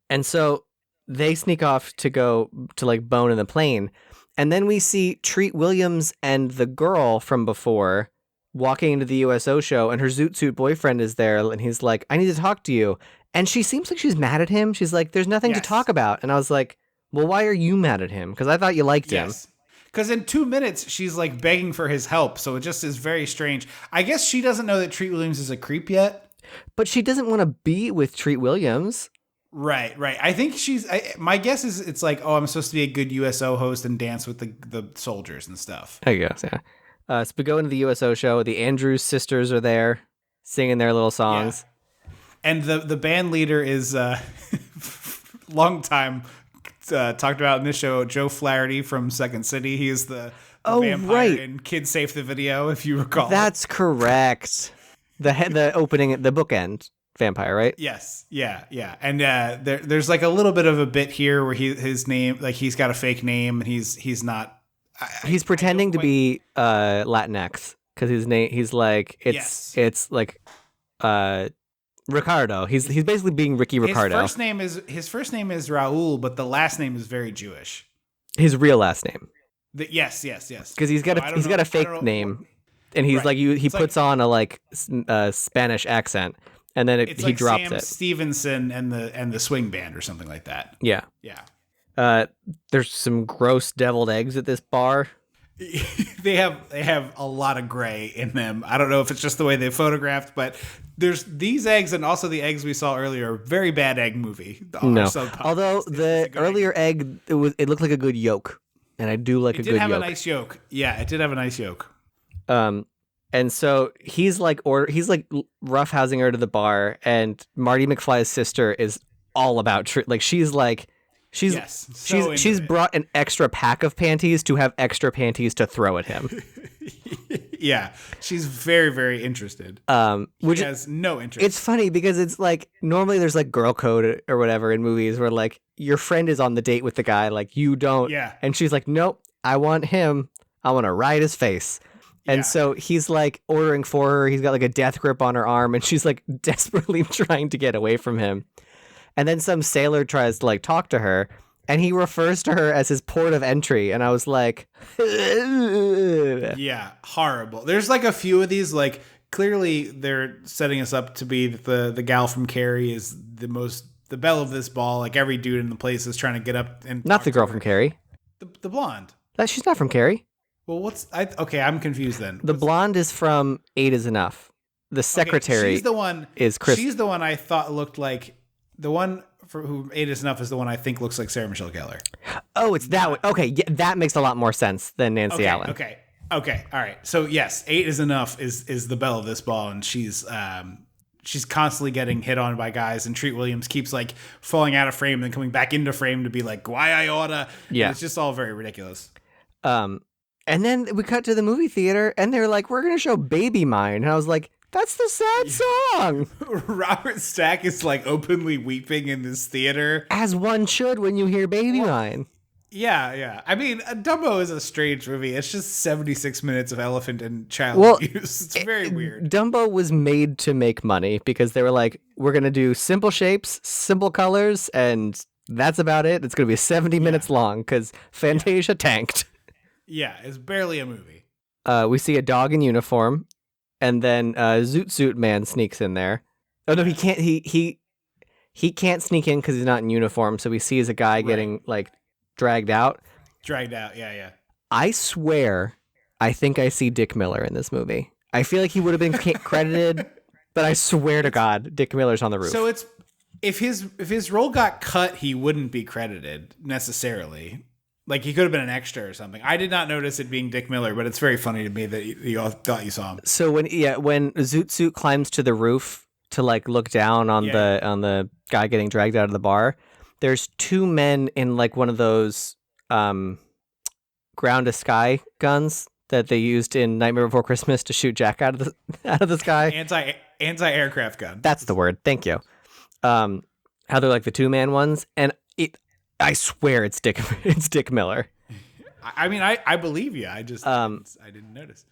And so they sneak off to go to like bone in the plane. And then we see Treat Williams and the girl from before walking into the USO show, and her Zoot Suit boyfriend is there, and he's like, I need to talk to you. And she seems like she's mad at him. She's like, there's nothing to talk about. And I was like, well, why are you mad at him? Because I thought you liked him. Because in 2 minutes, she's like begging for his help. So it just is very strange. I guess she doesn't know that Treat Williams is a creep yet. But she doesn't want to be with Treat Williams. Right. I think my guess is it's like, oh, I'm supposed to be a good USO host and dance with the soldiers and stuff. I guess, yeah. So we go into the USO show. The Andrews sisters are there singing their little songs. Yeah. And the band leader is long time talked about in this show, Joe Flaherty from Second City. He is the vampire in Kids Safe the Video, if you recall. That's correct. The opening, the bookend vampire, right? Yes. Yeah. And there's like a little bit of a bit here where his name, like he's got a fake name and he's not. He's pretending to be Latinx because his name. He's like it's like Ricardo. He's basically being Ricky Ricardo. His first name is Raul, but the last name is very Jewish. His real last name. Yes. Because he's got a fake name, and he's like he puts on a Spanish accent, and then he like drops Sam it. Stevenson and the swing band or something like that. Yeah. There's some gross deviled eggs at this bar. They have a lot of gray in them. I don't know if it's just the way they photographed, but there's these eggs and also the eggs we saw earlier. Very bad egg movie. No, although the earlier egg it looked like a good yolk, and I do like a good yolk. It did have a nice yolk. Yeah, it did have a nice yolk. And so he's like roughhousing her to the bar, and Marty McFly's sister is all about She's brought an extra pack of panties to have extra panties to throw at him. Yeah, she's very, very interested. Which has no interest. It's funny because it's like normally there's like girl code or whatever in movies where like your friend is on the date with the guy, like you don't. Yeah. And she's like, nope, I want him. I want to ride his face. And so he's like ordering for her. He's got like a death grip on her arm, and she's like desperately trying to get away from him. And then some sailor tries to like talk to her, and he refers to her as his port of entry. And I was like, yeah, horrible. There's like a few of these, like clearly they're setting us up to be the gal from Carrie is the belle of this ball. Like every dude in the place is trying to get up and not the girl from Carrie. The blonde. She's not from Carrie. Well, okay, I'm confused then. The blonde is from 8 is Enough. The secretary she's the one, is Chris. She's the one I thought looked like the one for who 8 is Enough is the one I think looks like Sarah Michelle Gellar. Oh, it's that one. Okay, yeah, that makes a lot more sense than Nancy Allen. Okay, all right. So yes, 8 is Enough is the belle of this ball, and she's constantly getting hit on by guys, and Treat Williams keeps like falling out of frame and then coming back into frame to be like, why I oughta. Yeah, and it's just all very ridiculous. And then we cut to the movie theater, and they're like, we're going to show Baby Mine. And I was like, that's the sad song. Robert Stack is like openly weeping in this theater. As one should when you hear Baby Mine. Yeah. I mean, Dumbo is a strange movie. It's just 76 minutes of elephant and child abuse. It's very weird. Dumbo was made to make money because they were like, we're going to do simple shapes, simple colors, and that's about it. It's going to be 70 minutes long because Fantasia tanked. Yeah, it's barely a movie. We see a dog in uniform, and then Zoot Suit Man sneaks in there. Oh no, he can't. He can't sneak in because he's not in uniform. So we see as a guy getting like dragged out. Yeah. I swear, I think I see Dick Miller in this movie. I feel like he would have been credited, but I swear to God, Dick Miller's on the roof. So it's if his role got cut, he wouldn't be credited necessarily. Like, he could have been an extra or something. I did not notice it being Dick Miller, but it's very funny to me that you all thought you saw him. So when Zoot Suit climbs to the roof to like look down on the guy getting dragged out of the bar, there's two men in like one of those ground to sky guns that they used in Nightmare Before Christmas to shoot Jack out of the sky. Anti-aircraft gun. That's the word. Thank you. How they're like the 2-man ones, and I swear it's Dick Miller. I mean, I believe you. I just I didn't notice.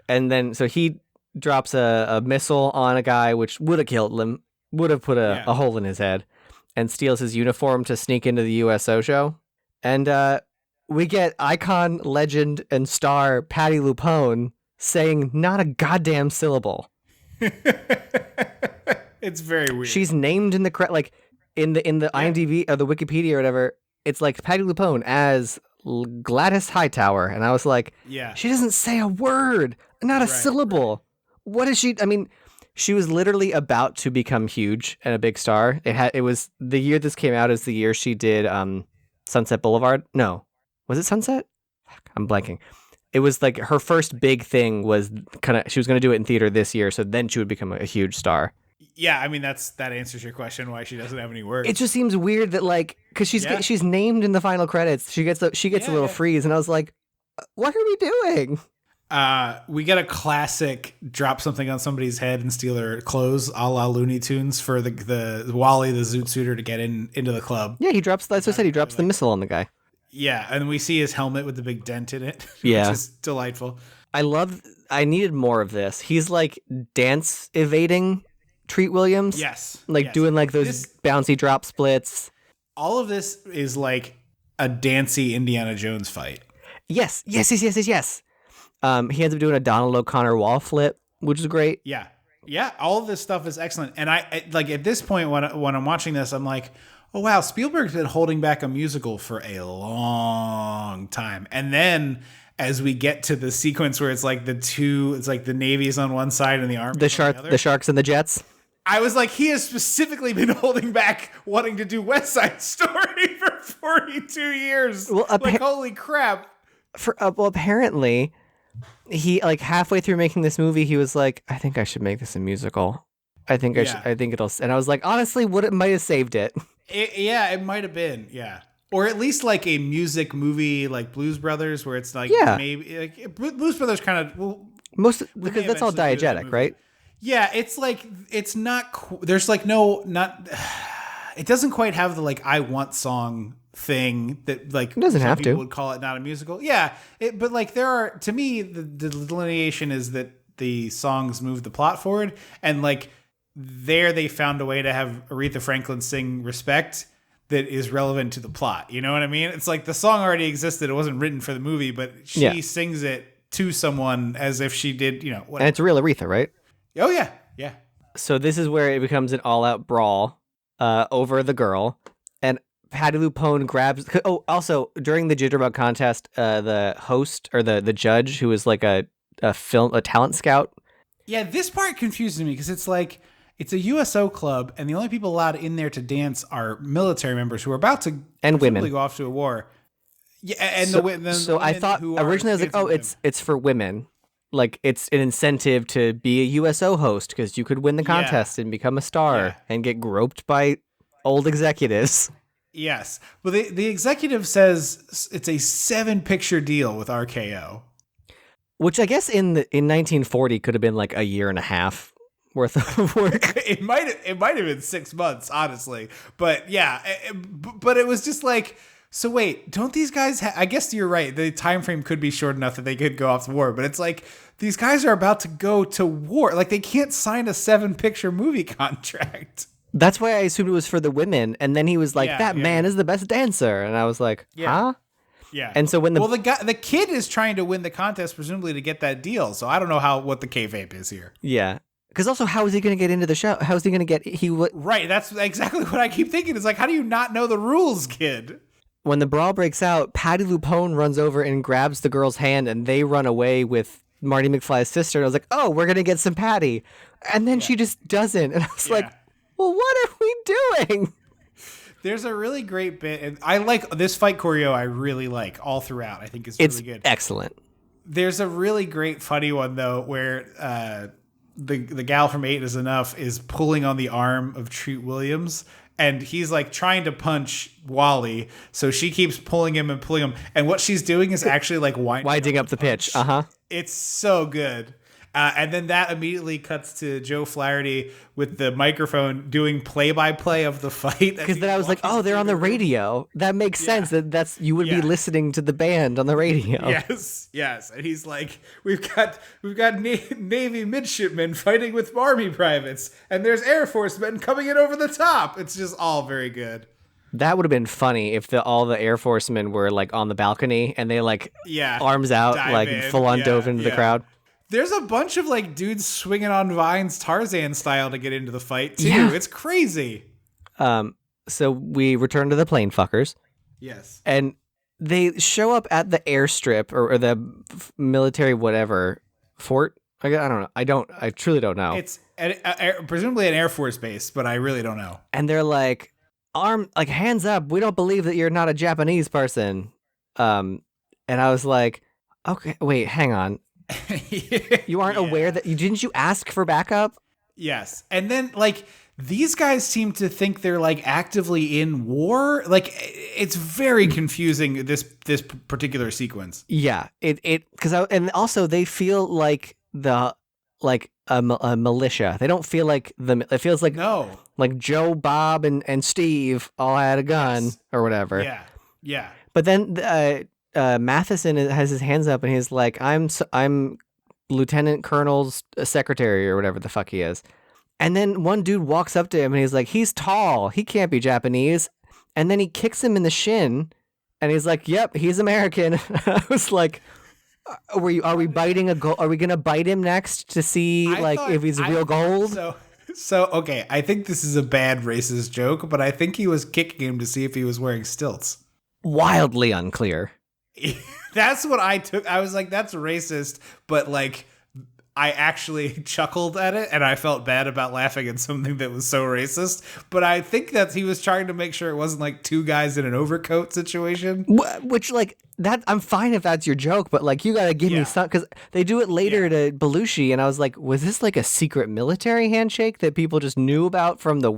And then so he drops a missile on a guy, which would have killed him, would have put a hole in his head, and steals his uniform to sneak into the USO show. And we get icon, legend, and star Patti LuPone saying not a goddamn syllable. It's very weird. She's named in the like in the IMDb or the Wikipedia or whatever. It's like Patti LuPone as Gladys Hightower, and I was like, she doesn't say a word, not a syllable. Right. What is she? I mean, she was literally about to become huge and a big star. It was the year this came out is the year she did Sunset Boulevard. No, was it Sunset? I'm blanking. It was like her first big thing was she was going to do it in theater this year, so then she would become a huge star. Yeah, I mean that answers your question why she doesn't have any words. It just seems weird that like because she's named in the final credits, she gets a little freeze, and I was like, what are we doing? We get a classic drop something on somebody's head and steal their clothes, a la Looney Tunes for the Wally the Zoot Suiter to get into the club. Yeah, he drops. That's what I said. He drops the missile on the guy. Yeah, and we see his helmet with the big dent in it. Yeah, which is delightful. I needed more of this. He's like dance evading Treat Williams. Yes. Doing like those bouncy drop splits. All of this is like a dancey Indiana Jones fight. Yes. He ends up doing a Donald O'Connor wall flip, which is great. Yeah. All of this stuff is excellent. And I like at this point when I'm watching this, I'm like, oh wow, Spielberg's been holding back a musical for a long time. And then as we get to the sequence where it's like the Navy's on one side and the Army on the other. The Sharks and the Jets. I was like, he has specifically been holding back wanting to do West Side Story for 42 years. Well, holy crap. Apparently, he like halfway through making this movie, he was like, I think I should make this a musical. I think it'll. And I was like, honestly, it might have saved it. It might have been. Yeah. Or at least like a music movie like Blues Brothers, where it's like maybe like Blues Brothers kind of because that's all diegetic, right? Yeah, it's like it's not. There's like not. It doesn't quite have the like I want song thing that like it doesn't have people to would call it not a musical. Yeah, but like there are to me the delineation is that the songs move the plot forward, and like there they found a way to have Aretha Franklin sing Respect that is relevant to the plot. You know what I mean? It's like the song already existed. It wasn't written for the movie, but she sings it to someone as if she did, whatever. And it's a real Aretha, right? Oh, yeah. Yeah. So this is where it becomes an all-out brawl over the girl. And Patti LuPone grabs... Oh, also, during the Jitterbug contest, the host, or the judge, who was like a talent scout. Yeah, this part confuses me because it's like... It's a USO club, and the only people allowed in there to dance are military members who are about to go off to a war. Yeah, and so I thought originally I was like, oh, it's for women, like it's an incentive to be a USO host because you could win the contest and become a star and get groped by old executives. Yes, but the executive says it's a 7-picture deal with RKO, which I guess in 1940 could have been like a year and a half worth of work. It might have been 6 months, honestly. But yeah, but it was just like, so wait, don't these guys I guess you're right. The time frame could be short enough that they could go off to war, but it's like these guys are about to go to war. Like they can't sign a 7-picture movie contract. That's why I assumed it was for the women. And then he was like, that man is the best dancer. And I was like, huh? Yeah. And so when the kid is trying to win the contest, presumably to get that deal. So I don't know what the kayfabe is here. Yeah. Because also, how is he going to get into the show? How is he going to get... Right, that's exactly what I keep thinking. It's like, how do you not know the rules, kid? When the brawl breaks out, Patti LuPone runs over and grabs the girl's hand, and they run away with Marty McFly's sister. And I was like, oh, we're going to get some Patty. And then she just doesn't. And I was like, well, what are we doing? There's a really great bit, and I like this fight choreo. I really like all throughout. I think it's really good. Excellent. There's a really great funny one, though, where... The gal from 8 is Enough is pulling on the arm of Treat Williams, and he's like trying to punch Wally, so she keeps pulling him, and what she's doing is actually like winding up the pitch. It's so good. And then that immediately cuts to Joe Flaherty with the microphone doing play-by-play of the fight. Because then I was like, oh, they're on the radio. That makes sense. That's you would be listening to the band on the radio. Yes. And he's like, we've got Navy midshipmen fighting with Army privates, and there's Air Force men coming in over the top. It's just all very good. That would have been funny if all the Air Force men were like on the balcony and they like arms out, like full on dove into the crowd. There's a bunch of like dudes swinging on vines Tarzan style to get into the fight too. Yeah. It's crazy. So we return to the plane fuckers. Yes. And they show up at the airstrip or the military whatever fort. I don't know. I truly don't know. It's presumably an Air Force base, but I really don't know. And they're like, hands up. We don't believe that you're not a Japanese person. And I was like, okay, wait, hang on. You aren't aware that didn't you ask for backup? Yes. And then like these guys seem to think they're like actively in war. Like it's very confusing, this particular sequence. Yeah. And also they feel like a militia. They don't feel like it feels like like Joe, Bob and Steve all had a gun or whatever. Yeah. But then Matheson has his hands up and he's like, I'm Lieutenant Colonel's secretary or whatever the fuck he is. And then one dude walks up to him and he's like, he's tall. He can't be Japanese. And then he kicks him in the shin and he's like, yep, he's American. I was like, are we biting are we going to bite him next to see if he's real gold? So, okay, I think this is a bad racist joke, but I think he was kicking him to see if he was wearing stilts. Wildly unclear. That's what I took. I was like, that's racist, but like I actually chuckled at it and I felt bad about laughing at something that was so racist. But I think that he was trying to make sure it wasn't like two guys in an overcoat situation. Which like that, I'm fine if that's your joke, but like you got to give me some, because they do it later to Belushi. And I was like, was this like a secret military handshake that people just knew about from the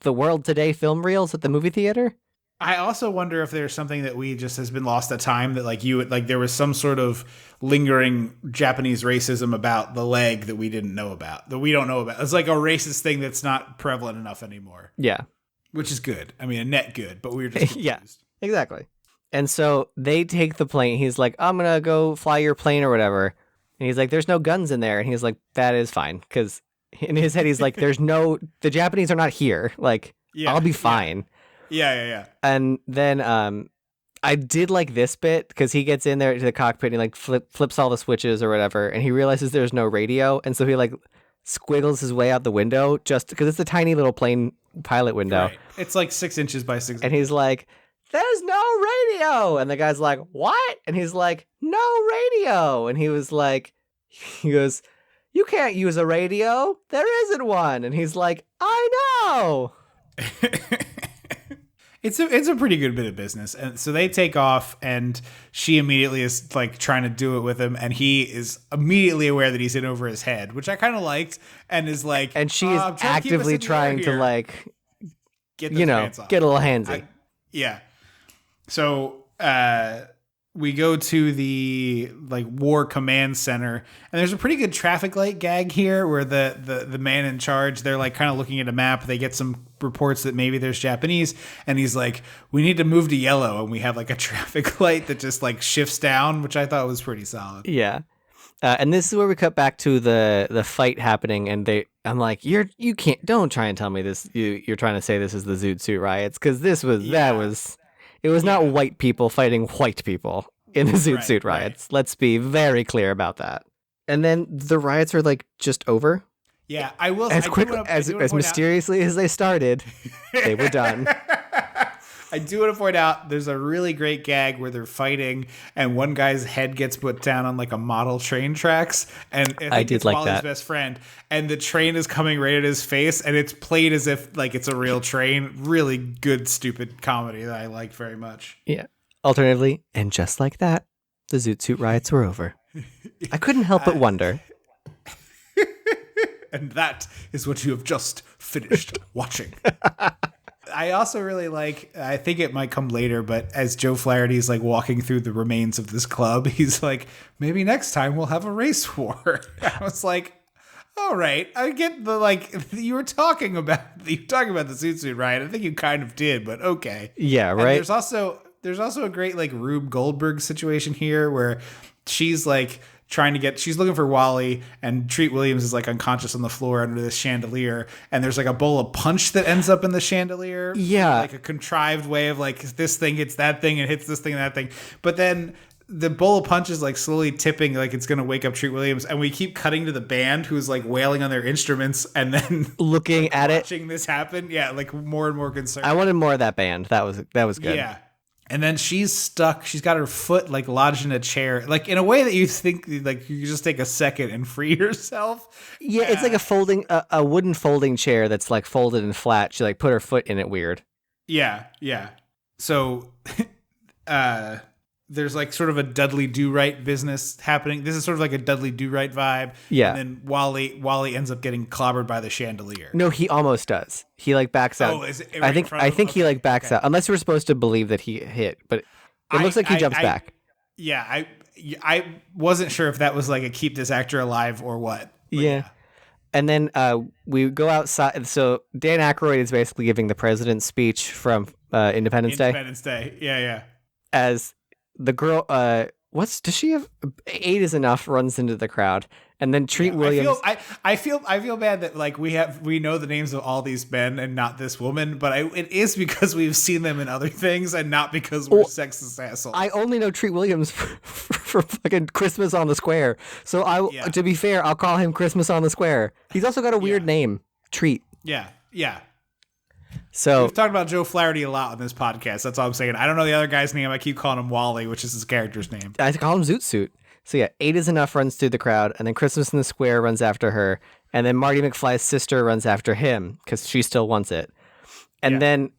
World Today film reels at the movie theater? I also wonder if there's something that we just has been lost at time, that like there was some sort of lingering Japanese racism about the leg that we didn't know about, that we don't know about. It's like a racist thing that's not prevalent enough anymore. Yeah. Which is good. I mean, a net good, but we were just confused. Yeah, exactly. And so they take the plane. He's like, I'm going to go fly your plane or whatever. And he's like, there's no guns in there. And he's like, that is fine. Because in his head, he's like, the Japanese are not here. Like, I'll be fine. Yeah. And then I did like this bit because he gets in there to the cockpit and he like flips all the switches or whatever, and he realizes there's no radio, and so he like squiggles his way out the window just because it's a tiny little plane pilot window. Right. It's like 6 inches by 6 inches. And he's like, there's no radio. And the guy's like, what? And he's like, no radio. And he goes, you can't use a radio. There isn't one. And he's like, I know. It's a pretty good bit of business. And so they take off, and she immediately is like trying to do it with him, and he is immediately aware that he's in over his head, which I kind of liked, and is like, and she is actively trying to like, get a little handsy. Yeah. So we go to the like war command center, and there's a pretty good traffic light gag here where the man in charge, they're like kind of looking at a map. They get some reports that maybe there's Japanese, and he's like, we need to move to yellow, and we have like a traffic light that just like shifts down, which I thought was pretty solid. Yeah. And this is where we cut back to the fight happening, and I'm like, don't try and tell me this. You're trying to say this is the Zoot Suit riots, because it was not white people fighting white people in the Zoot Suit riots. Right. Let's be very clear about that. And then the riots are like just over. Yeah, I will. As mysteriously as they started, they were done. I do want to point out there's a really great gag where they're fighting and one guy's head gets put down on like a model train tracks, and I did like Wally's best friend, and the train is coming right at his face, and it's played as if like it's a real train. Really good, stupid comedy that I like very much. Yeah. Alternatively, and just like that, the Zoot Suit riots were over. I couldn't help but wonder. And that is what you have just finished watching. I also really like, I think it might come later, but as Joe Flaherty is like walking through the remains of this club, he's like, maybe next time we'll have a race war. I was like, all right, I get the, like, you were talking about the Zoot Suit riot. I think you kind of did, but okay. Yeah, right. And there's also a great like Rube Goldberg situation here where she's like, she's looking for Wally, and Treat Williams is like unconscious on the floor under this chandelier, and there's like a bowl of punch that ends up in the chandelier. Yeah. Like a contrived way of like, this thing hits that thing and hits this thing and that thing. But then the bowl of punch is like slowly tipping, like it's going to wake up Treat Williams, and we keep cutting to the band who's like wailing on their instruments and then looking at it. Watching this happen. Yeah, like more and more concerned. I wanted more of that band. That was good. Yeah. And then she's stuck. She's got her foot like lodged in a chair, like in a way that you think like you just take a second and free yourself. Yeah, it's like a wooden folding chair that's like folded and flat. She like put her foot in it weird. Yeah. So, there's like sort of a Dudley Do-Right business happening. This is sort of like a Dudley Do-Right vibe. Yeah. And then Wally ends up getting clobbered by the chandelier. No, he almost does. He like backs out. Oh, is it right I think he like backs out, unless we're supposed to believe that he hit, but it looks like he jumps back. Yeah, I wasn't sure if that was like a keep this actor alive or what. Yeah. And then we go outside. So Dan Aykroyd is basically giving the president's speech from Independence Day. Independence Day. Yeah. As the girl, does she have? 8 is enough. Runs into the crowd, and then Treat Williams. I feel bad that like we know the names of all these men and not this woman, but it is because we've seen them in other things and not because we're sexist assholes. I only know Treat Williams for fucking Christmas on the Square. So to be fair, I'll call him Christmas on the Square. He's also got a weird name, Treat. Yeah. So we've talked about Joe Flaherty a lot on this podcast. That's all I'm saying. I don't know the other guy's name. I keep calling him Wally, which is his character's name. I call him Zoot Suit. So yeah, 8 is enough runs through the crowd, and then Christmas in the Square runs after her, and then Marty McFly's sister runs after him because she still wants it. And then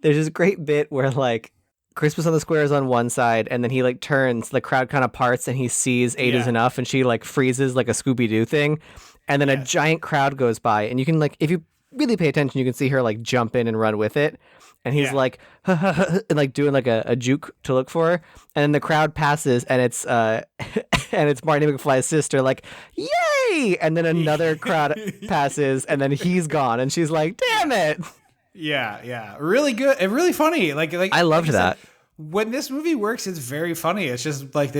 there's this great bit where like Christmas on the Square is on one side, and then he like turns, the crowd kind of parts, and he sees 8 is enough, and she like freezes like a Scooby-Doo thing, and then a giant crowd goes by, and you can like, if you really pay attention, you can see her like jump in and run with it, and he's like and like doing like a juke to look for her, and then the crowd passes, and it's and it's Marty McFly's sister like, yay, and then another crowd passes, and then he's gone, and she's like, damn it. Yeah, really good and really funny. Like I loved that. When this movie works, it's very funny. It's just like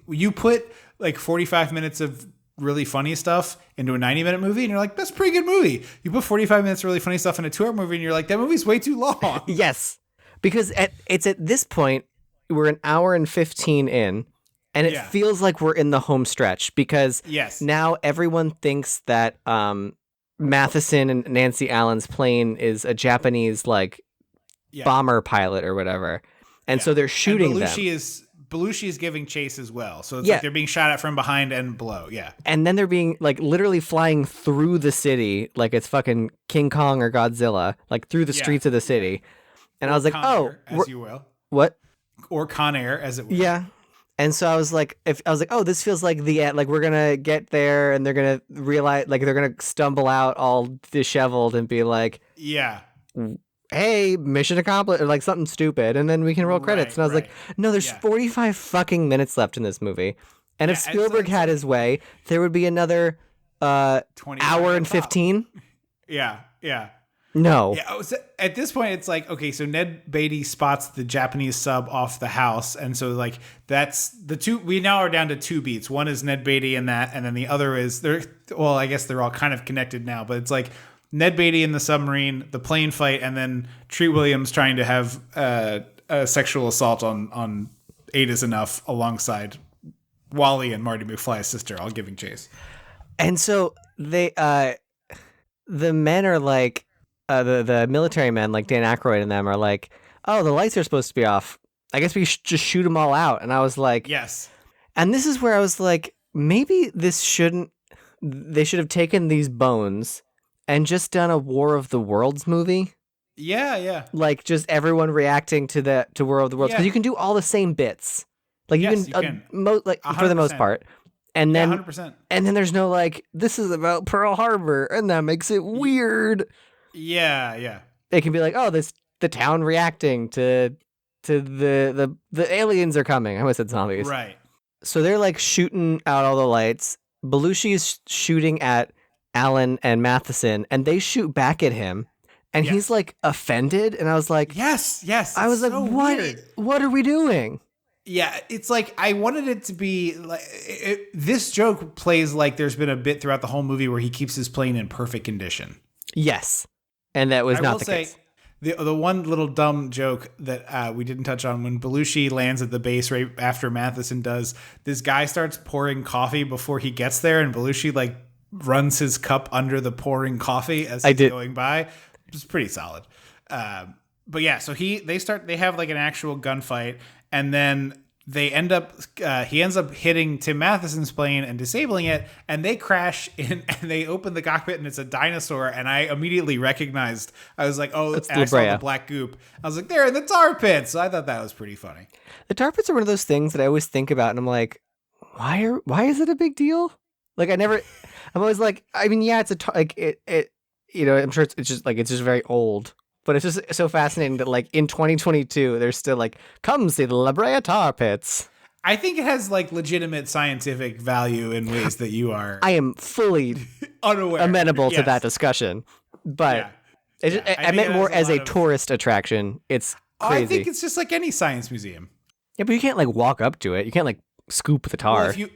you put like 45 minutes of really funny stuff into a 90-minute movie, and you're like, that's a pretty good movie. You put 45 minutes of really funny stuff in a 2-hour movie, and you're like, that movie's way too long. Yes. Because it's at this point, we're an hour and 15 in, and it feels like we're in the home stretch, because now everyone thinks that Matheson and Nancy Allen's plane is a Japanese, like, bomber pilot or whatever. And so they're shooting them. Belushi is giving chase as well. So it's like they're being shot at from behind and below. Yeah. And then they're being like literally flying through the city like it's fucking King Kong or Godzilla, like through the streets of the city. And I was like, Con Air, as you will. What? Or Con Air, as it will. Yeah. And so I was like, oh, this feels like the end. Like, we're going to get there and they're going to realize, like, they're going to stumble out all disheveled and be like, hey, mission accomplished, or like something stupid, and then we can roll credits. And I was like, no, there's 45 fucking minutes left in this movie. And if Spielberg had his way, there would be another 20 hour and 15. Yeah. No. Yeah, so at this point, it's like, okay, so Ned Beatty spots the Japanese sub off the house. And so, like, that's the two. We now are down to 2 beats. One is Ned Beatty and that. And then the other is, I guess they're all kind of connected now. But it's like Ned Beatty in the submarine, the plane fight, and then Treat Williams trying to have a sexual assault on Ada's Enough alongside Wally and Marty McFly's sister, all giving chase. And so they, the men are like, the military men, like Dan Aykroyd and them, are like, oh, the lights are supposed to be off. I guess we should just shoot them all out. And I was like, yes. And this is where I was like, maybe they should have taken these bones and just done a War of the Worlds movie. Yeah. Like, just everyone reacting to War of the Worlds. Because you can do all the same bits. Like, you can. For the most part. And then, 100%. And then there's no, like, this is about Pearl Harbor, and that makes it weird. Yeah. It can be like, oh, the town reacting to the aliens are coming. I almost said zombies. Right. So they're like shooting out all the lights. Belushi is shooting at Allen and Matheson, and they shoot back at him, and he's like offended. And I was like, yes. I was like, so what? Weird. What are we doing? Yeah, it's like I wanted it to be like this joke plays like there's been a bit throughout the whole movie where he keeps his plane in perfect condition. Yes. And that was not the case. The one little dumb joke that we didn't touch on, when Belushi lands at the base right after Matheson does, this guy starts pouring coffee before he gets there, and Belushi like runs his cup under the pouring coffee as he's going by. It's pretty solid. But yeah, so they have like an actual gunfight, and then he ends up hitting Tim Matheson's plane and disabling it, and they crash in, and they open the cockpit, and it's a dinosaur, and I immediately recognized, I was like, oh, and I saw the black goop. I was like, they're in the tar pits. So I thought that was pretty funny. The tar pits are one of those things that I always think about, and I'm like, why is it a big deal? Like, I'm always like, I mean, yeah, it's I'm sure it's just very old. But it's just so fascinating that, like, in 2022, they're still like, come see the La Brea tar pits. I think it has, like, legitimate scientific value in ways that you are... I am fully amenable to that discussion. But I meant more as a tourist attraction. It's crazy. I think it's just like any science museum. Yeah, but you can't, like, walk up to it. You can't, like, scoop the tar. Well, you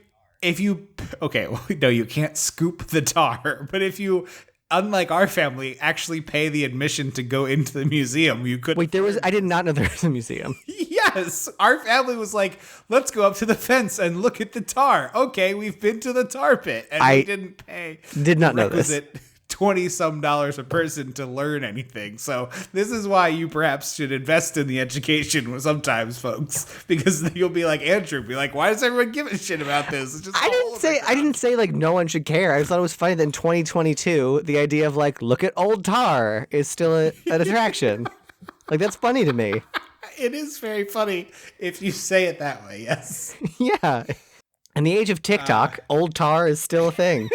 can't scoop the tar. But if you... unlike our family, actually pay the admission to go into the museum. You could wait. I did not know there was a museum. Yes, our family was like, "Let's go up to the fence and look at the tar." Okay, we've been to the tar pit, and we didn't pay. Did not know this. $20-some a person to learn anything. So this is why you perhaps should invest in the education sometimes, folks, because you'll be like Andrew, be like, why does everyone give a shit about this? It's just I didn't say like no one should care. I just thought it was funny that in 2022, the idea of like, look at old tar is still an attraction. Like, that's funny to me. It is very funny if you say it that way. Yes. Yeah. In the age of TikTok, old tar is still a thing.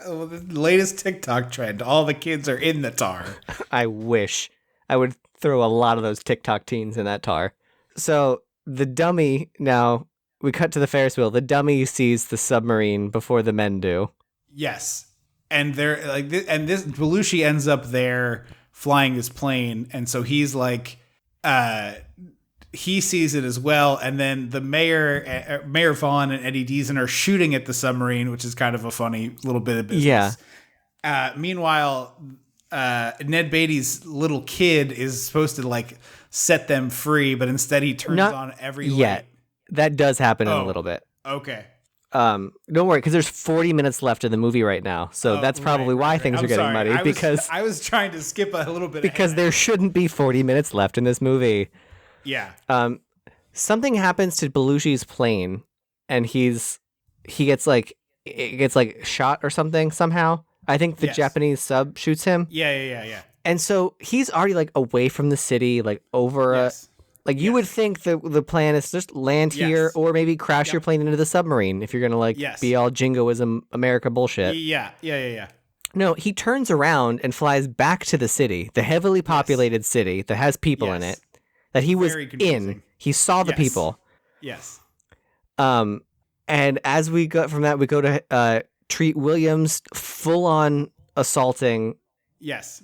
Well, the latest TikTok trend. All the kids are in the tar. I wish. I would throw a lot of those TikTok teens in that tar. So the dummy, now we cut to the Ferris wheel. The dummy sees the submarine before the men do. Yes. And they're like, this Belushi ends up there flying his plane. And so he's like, he sees it as well, and then the Mayor Vaughn and Eddie Deason are shooting at the submarine, which is kind of a funny little bit of business. Yeah. Meanwhile, Ned Beatty's little kid is supposed to like set them free, but instead he turns on every light. That does happen in a little bit. Okay. Don't worry, because there's 40 minutes left in the movie right now, so that's probably why things are getting muddy. Because I was trying to skip a little bit because there shouldn't be 40 minutes left in this movie. Yeah. Something happens to Belushi's plane, and it gets shot or something somehow. I think the Japanese sub shoots him. Yeah. And so he's already like away from the city, like over you would think that the plan is just land here or maybe crash your plane into the submarine if you're going to be all jingoism America bullshit. Yeah. No, he turns around and flies back to the city, the heavily populated city that has people in it that he was in. He saw the people. Yes. And as we go from that, we go to Treat Williams full on assaulting. Yes.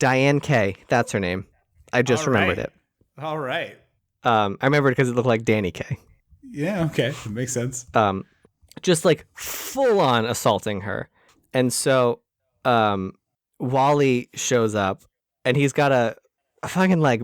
Diane K. That's her name. I just remembered it. All right. I remembered because it looked like Danny K. Yeah, okay. That makes sense. Just like full on assaulting her. And so Wally shows up and he's got a fucking like,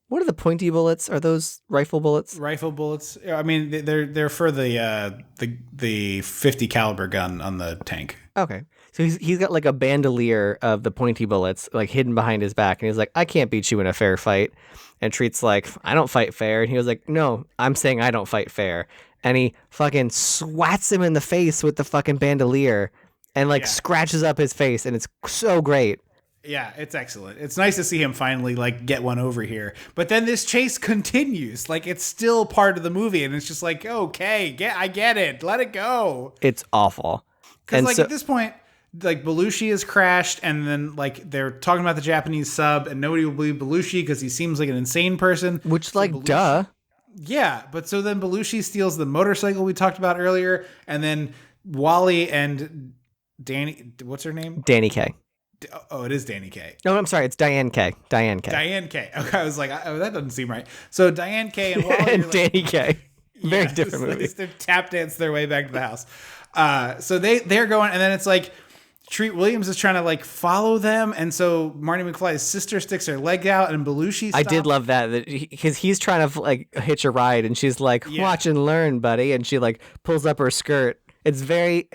what are the pointy bullets? Are those rifle bullets? Rifle bullets. I mean, they're for the 50 caliber gun on the tank. Okay. So he's got like a bandolier of the pointy bullets like hidden behind his back. And he's like, I can't beat you in a fair fight. And Treat's like, I don't fight fair. And he was like, no, I'm saying I don't fight fair. And he fucking swats him in the face with the fucking bandolier and like scratches up his face. And it's so great. Yeah, it's excellent. It's nice to see him finally like get one over here. But then this chase continues. Like it's still part of the movie. And it's just like, okay, I get it. Let it go. It's awful. Because like at this point, like Belushi has crashed, and then like they're talking about the Japanese sub, and nobody will believe Belushi because he seems like an insane person. Which, so like, duh. Yeah, but so then Belushi steals the motorcycle we talked about earlier, and then Wally and Danny, what's her name? Danny K. Oh, it is Danny K. No, I'm sorry, it's Diane K. Diane K. Okay, I was like, oh, that doesn't seem right. So Diane K and Wally and Danny K. Very different movies. They tap dance their way back to the house. So they're going, and then it's like Treat Williams is trying to like follow them, and so Marty McFly's sister sticks her leg out, and Belushi stops. I did love that because he's trying to like hitch a ride, and she's like, "Watch and learn, buddy," and she like pulls up her skirt. It's very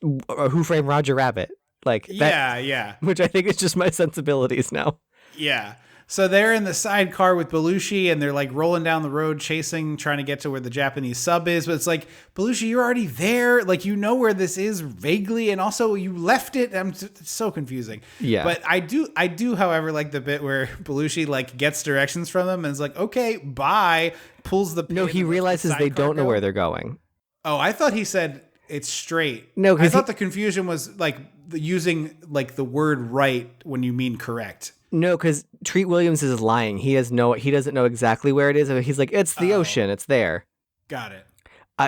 Who Framed Roger Rabbit, like that, yeah, which I think is just my sensibilities now. Yeah. So they're in the sidecar with Belushi, and they're like rolling down the road, trying to get to where the Japanese sub is. But it's like, Belushi, you're already there. Like, you know where this is vaguely, and also you left it. It's so confusing. Yeah. But I do, however, like the bit where Belushi like gets directions from them and is like, okay, bye. Pulls the pin. No, he realizes they don't know where they're going. Oh, I thought he said it's straight. No, I thought the confusion was like using like the word right when you mean correct. No, because Treat Williams is lying. He doesn't know exactly where it is. He's like, it's the ocean. It's there. Got it.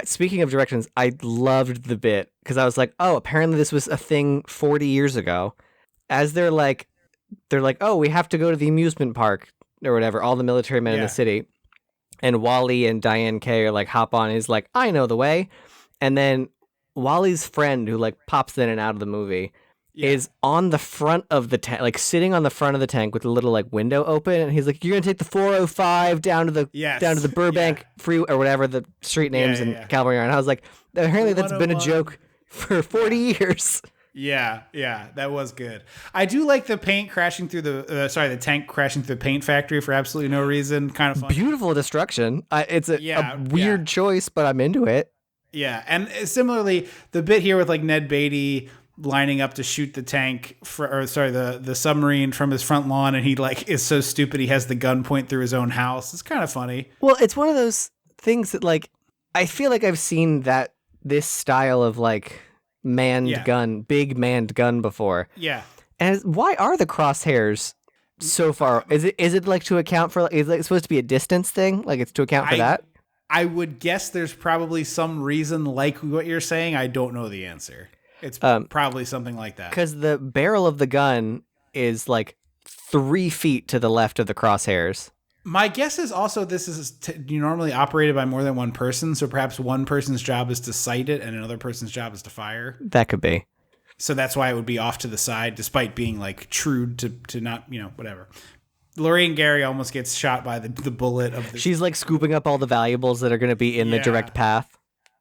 Speaking of directions, I loved the bit because I was like, oh, apparently this was a thing 40 years ago. As they're like, oh, we have to go to the amusement park or whatever. All the military men in the city. And Wally and Diane K are like, hop on. He's like, I know the way. And then Wally's friend who like pops in and out of the movie is on the front of the tank, like sitting on the front of the tank with a little like window open, and he's like, "You're gonna take the 405 down to the Burbank free or whatever the street names in California." And I was like, apparently that's been a joke for 40 years. Yeah, that was good. I do like the paint crashing through the tank crashing through the paint factory for absolutely no reason. Kind of fun. Beautiful destruction. It's a weird choice, but I'm into it. Yeah, and similarly, the bit here with like Ned Beatty lining up to shoot the the submarine from his front lawn, and he like is so stupid he has the gun point through his own house. It's kind of funny. Well, it's one of those things that like I feel like I've seen this style of like big manned gun before. Yeah. And why are the crosshairs so far? Is it like to account for? Is it supposed to be a distance thing? Like it's to account for that? I would guess there's probably some reason like what you're saying. I don't know the answer. It's probably something like that. Because the barrel of the gun is like 3 feet to the left of the crosshairs. My guess is also this is normally operated by more than one person, so perhaps one person's job is to sight it and another person's job is to fire. That could be. So that's why it would be off to the side, despite being like true to not, whatever. Lorraine Gary almost gets shot by the bullet of the... She's like scooping up all the valuables that are going to be in the direct path.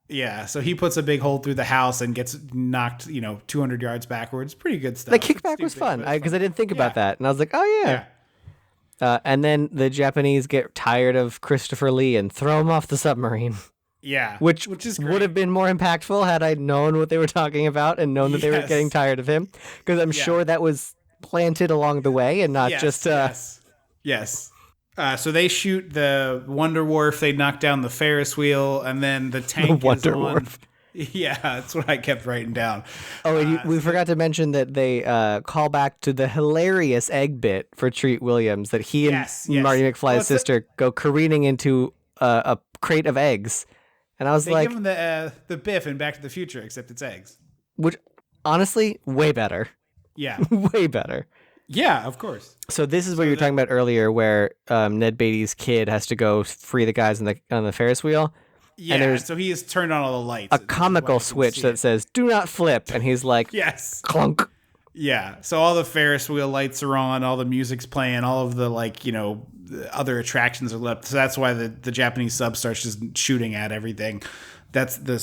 Yeah, so he puts a big hole through the house and gets knocked, 200 yards backwards. Pretty good stuff. The kickback was fun because I didn't think about that. And I was like, oh, yeah. And then the Japanese get tired of Christopher Lee and throw him off the submarine. Yeah. Which is would have been more impactful had I known what they were talking about and known that they were getting tired of him. Because I'm sure that was planted along the way and not just... Yes. So they shoot the Wonder Wharf, they knock down the Ferris wheel, and then the tank is on... Wharf. Yeah, that's what I kept writing down. Oh, and we forgot to mention that they call back to the hilarious egg bit for Treat Williams that he and Marty McFly's sister go careening into a crate of eggs. And I was they give him the Biff in Back to the Future, except it's eggs. Which, honestly, way better. Yeah. Way better. Yeah, of course. So this is what you were talking about earlier, where Ned Beatty's kid has to go free the guys on the Ferris wheel. Yeah, so he has turned on all the lights. A comical switch that says, do not flip. And he's like, yes. Clunk. Yeah, so all the Ferris wheel lights are on, all the music's playing, all of the, other attractions are lit. So that's why the Japanese sub starts just shooting at everything. That's the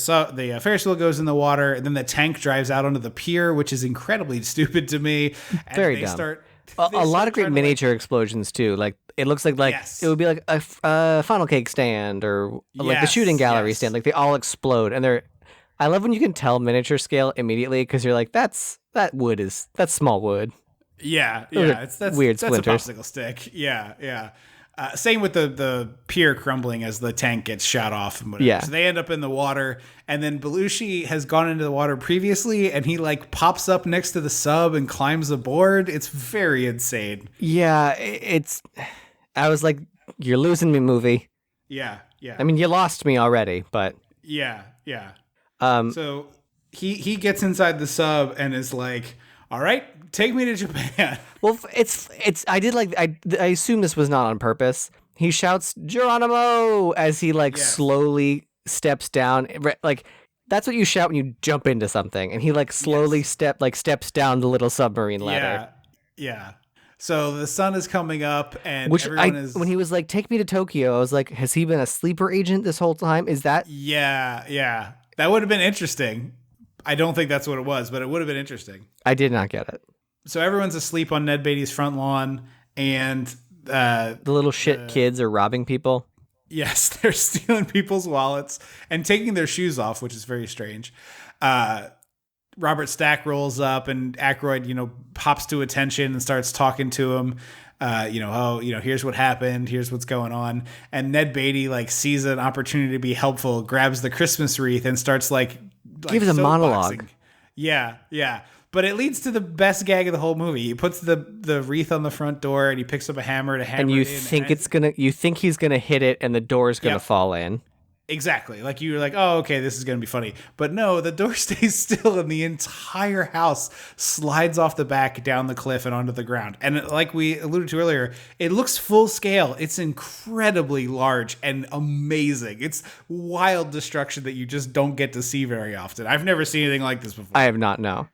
Ferris wheel goes in the water, and then the tank drives out onto the pier, which is incredibly stupid to me. And Very dumb. A lot of great miniature explosions too. Like it looks like it would be like a funnel cake stand or like the shooting gallery stand. Like they all explode, and I love when you can tell miniature scale immediately because you're like, that's small wood. Yeah, that's weird that's splinters. A popsicle stick. Yeah. Same with the pier crumbling as the tank gets shot off and whatever. Yeah. So they end up in the water, and then Belushi has gone into the water previously, and he pops up next to the sub and climbs aboard. It's very insane. Yeah, I was like, you're losing me, movie. Yeah. I mean, you lost me already, but yeah. So he gets inside the sub and is like, all right, take me to Japan. Well, I assume this was not on purpose. He shouts Geronimo as he slowly steps down. Like that's what you shout when you jump into something. And he slowly steps down the little submarine ladder. Yeah. So the sun is coming up, and when he was like, take me to Tokyo, I was like, has he been a sleeper agent this whole time? Is that? Yeah. That would have been interesting. I don't think that's what it was, but it would have been interesting. I did not get it. So everyone's asleep on Ned Beatty's front lawn, and the little shit kids are robbing people. Yes, they're stealing people's wallets and taking their shoes off, which is very strange. Robert Stack rolls up, and Aykroyd, pops to attention and starts talking to him. Here's what happened. Here's what's going on. And Ned Beatty sees an opportunity to be helpful, grabs the Christmas wreath, and starts gives a monologue. Yeah. But it leads to the best gag of the whole movie. He puts the wreath on the front door, and he picks up a hammer to hammer it in. And you think he's gonna hit it, and the door's gonna fall in. Exactly. You were like, oh, okay, this is going to be funny. But no, the door stays still and the entire house slides off the back down the cliff and onto the ground. And like we alluded to earlier, it looks full scale. It's incredibly large and amazing. It's wild destruction that you just don't get to see very often. I've never seen anything like this before. I have not, no.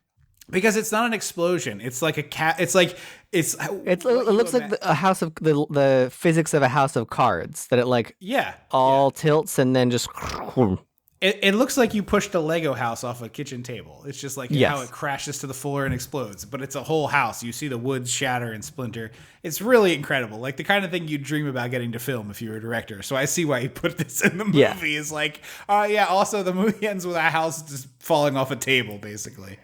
Because it's not an explosion. It's like a cat. It looks like a house of the physics of a house of cards that it tilts and then just. It looks like you pushed a Lego house off a kitchen table. It's just how it crashes to the floor and explodes. But it's a whole house. You see the wood shatter and splinter. It's really incredible. Like the kind of thing you dream about getting to film if you were a director. So I see why you put this in the movie. Yeah. Is also the movie ends with a house just falling off a table, basically.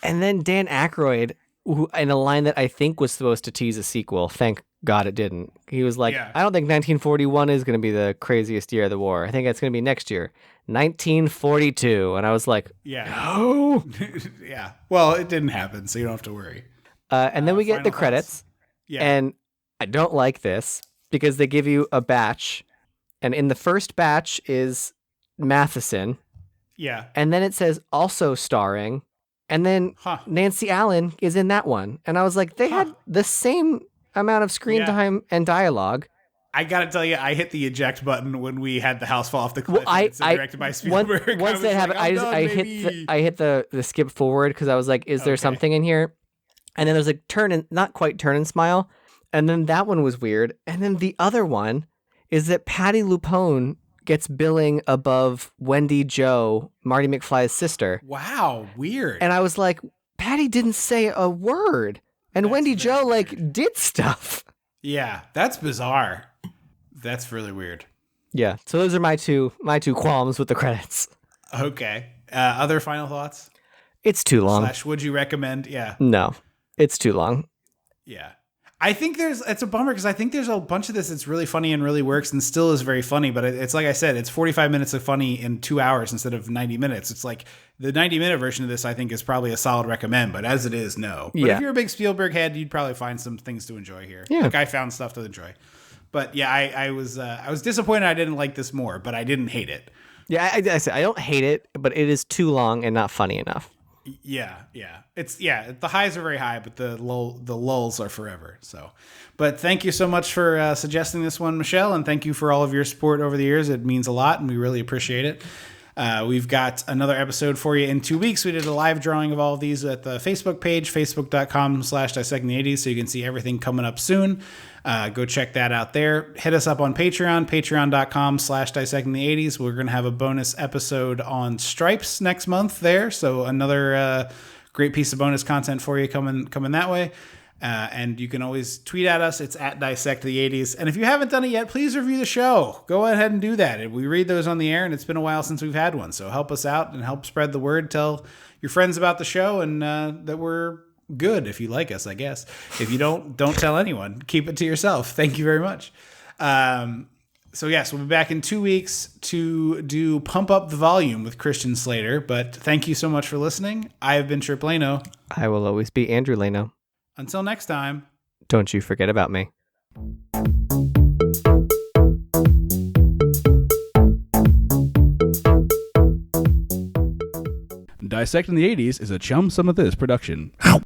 And then Dan Aykroyd, in a line that I think was supposed to tease a sequel, thank God it didn't. He was like, I don't think 1941 is going to be the craziest year of the war. I think it's going to be next year, 1942. And I was like, no. Yeah. Well, it didn't happen, so you don't have to worry. And then we get the credits. Thoughts? Yeah. And I don't like this because they give you a batch. And in the first batch is Matheson. Yeah. And then it says also starring. And then Nancy Allen is in that one. And I was like, they had the same amount of screen time and dialogue. I gotta tell you, I hit the eject button when we had the house fall off the cliff. It's directed by Spielberg. Once that happened, I hit the skip forward because I was like, "Is there something in here?" And then there's like not quite turn and smile, and then that one was weird. And then the other one is that Patti LuPone gets billing above Wendy Jo, Marty McFly's sister. Wow, weird. And I was like, Patti didn't say a word, and Wendy Jo like did stuff. Yeah, that's bizarre. That's really weird. Yeah, so those are my two qualms with the credits. Okay. Other final thoughts? It's too long. / would you recommend? Yeah. No, it's too long. Yeah. I think it's a bummer because I think there's a bunch of this that's really funny and really works and still is very funny. But it's like I said, it's 45 minutes of funny in 2 hours instead of 90 minutes. It's like the 90-minute version of this, I think, is probably a solid recommend. But as it is, no. But if you're a big Spielberg head, you'd probably find some things to enjoy here. Yeah. Like I found stuff to enjoy. But yeah, I was disappointed I didn't like this more, but I didn't hate it. Yeah, I don't hate it, but it is too long and not funny enough. Yeah. The highs are very high, but the lulls are forever. So, but thank you so much for suggesting this one, Michelle, and thank you for all of your support over the years. It means a lot, and we really appreciate it. We've got another episode for you in 2 weeks. We did a live drawing of all of these at the Facebook page, facebook.com/dissectingthe80s, so you can see everything coming up soon. Go check that out there. Hit us up on Patreon, patreon.com/dissectingthe80s. We're going to have a bonus episode on Stripes next month there. So another great piece of bonus content for you coming that way. And you can always tweet at us. It's at dissectthE80s. And if you haven't done it yet, please review the show. Go ahead and do that. We read those on the air, and it's been a while since we've had one. So help us out and help spread the word. Tell your friends about the show and that we're good if you like us, I guess. If you don't tell anyone. Keep it to yourself. Thank you very much. So yes, we'll be back in 2 weeks to do Pump Up the Volume with Christian Slater. But thank you so much for listening. I have been Trip Lano. I will always be Andrew Lano. Until next time. Don't you forget about me. Dissecting the 80s is a Chum Some of This production. Ow.